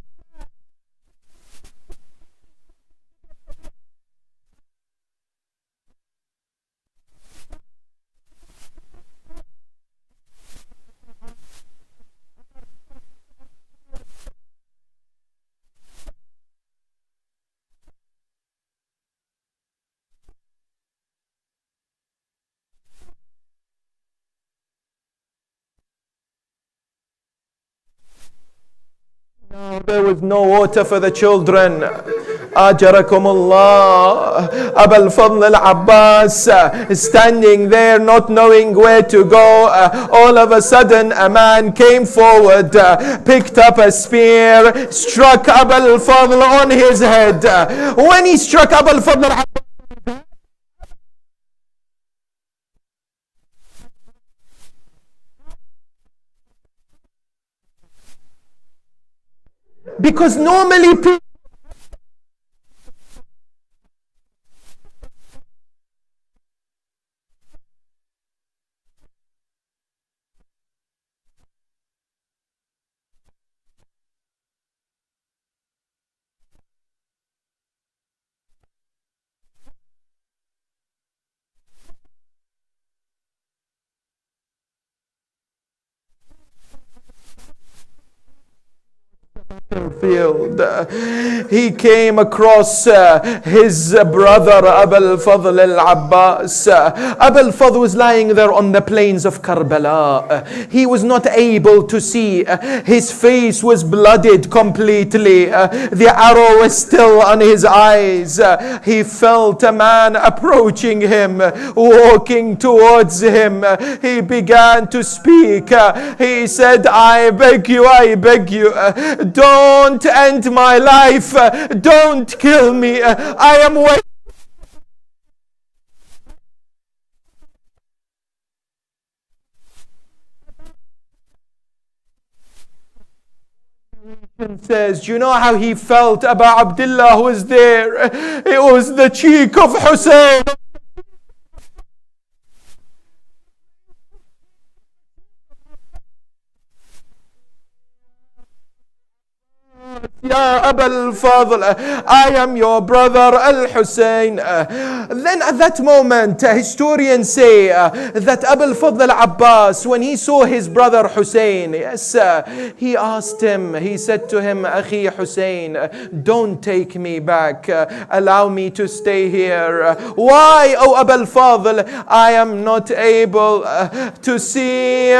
There was no water for the children. Ajarakum Allah. Abu al-Fadl al-Abbas standing there not knowing where to go. All of a sudden a man came forward, picked up a spear, struck Abu al-Fadl on his head. When he struck Abu al-Fadl al-Abbas, because normally people field. He came across his brother Abu al-Fadl al-Abbas. Abu al-Fadl was lying there on the plains of Karbala. He was not able to see. His face was blooded completely. The arrow was still on his eyes. He felt a man approaching him, walking towards him. He began to speak. He said, I beg you, don't end my life. Don't kill me. I am waiting. Says, you know how he felt about Abdullah who was there? It was the cheek of Hussein. Ya Abu al-Fadl, I am your brother Al-Hussein. Then at that moment, historians say that Abu al-Fadl al-Abbas, when he saw his brother Hussein, yes, he asked him, he said to him, Akhi Hussein, don't take me back. Allow me to stay here. Why, O Abu al-Fadl? I am not able to see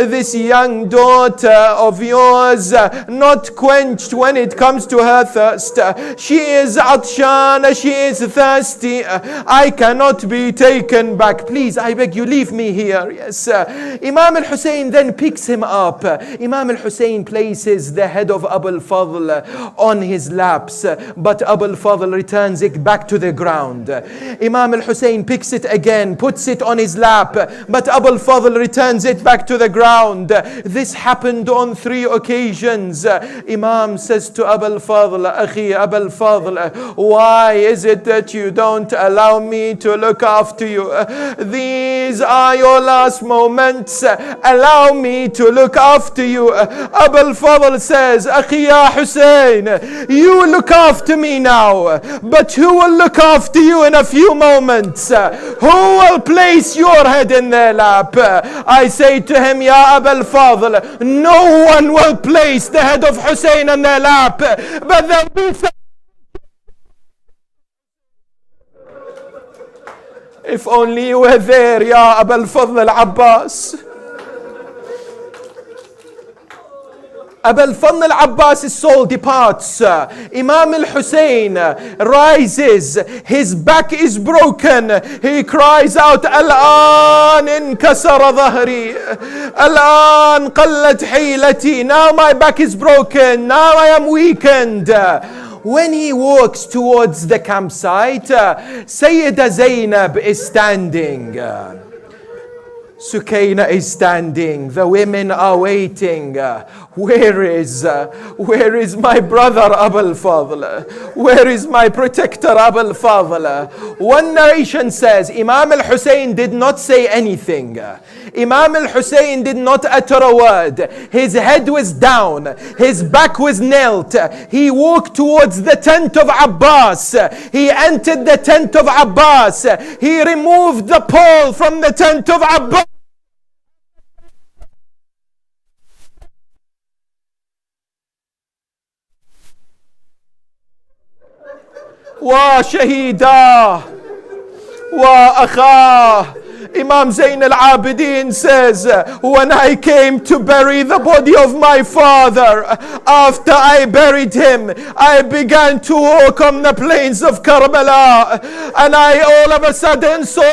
this young daughter of yours not quenched when it comes to her thirst. She is atshana, she is thirsty. I cannot be taken back. Please, I beg you, leave me here. Yes. Imam al-Hussein then picks him up. Imam al-Hussein places the head of Abu al-Fadl on his laps, but Abu al-Fadl returns it back to the ground. Imam al-Hussein picks it again, puts it on his lap, but Abu al-Fadl returns it back to the ground. This happened on 3 occasions. Imam says to Abu al-Fadl, Akhi Abu al-Fadl, why is it that you don't allow me to look after you? These are your last moments. Allow me to look after you. Abu al-Fadl says, Akhi ya Hussein, you look after me now, but who will look after you in a few moments? Who will place your head in their lap? I say to him, Ya Abu al-Fadl, no one will place the head of Hussein in their lap, but there'll be some. If only you were there, Ya Abu al-Fadl al-Abbas. Abu al-Fadl al-Abbas' soul departs. Imam al-Hussein rises. His back is broken. He cries out, Al-an inkasara dhahri. Al-an qallat hilati. Now my back is broken. Now I am weakened. When he walks towards the campsite, Sayyida Zainab is standing. Sukaina is standing. The women are waiting. Where is my brother Abu al-Fadl? Where is my protector Abu al-Fadl? One narration says Imam al-Hussein did not say anything. Imam al-Hussein did not utter a word. His head was down. His back was knelt. He walked towards the tent of Abbas. He entered the tent of Abbas. He removed the pole from the tent of Abbas. وشهيدا وأخاه. Imam Zain al-Abidin says, when I came to bury the body of my father, after I buried him, I began to walk on the plains of Karbala, and I all of a sudden saw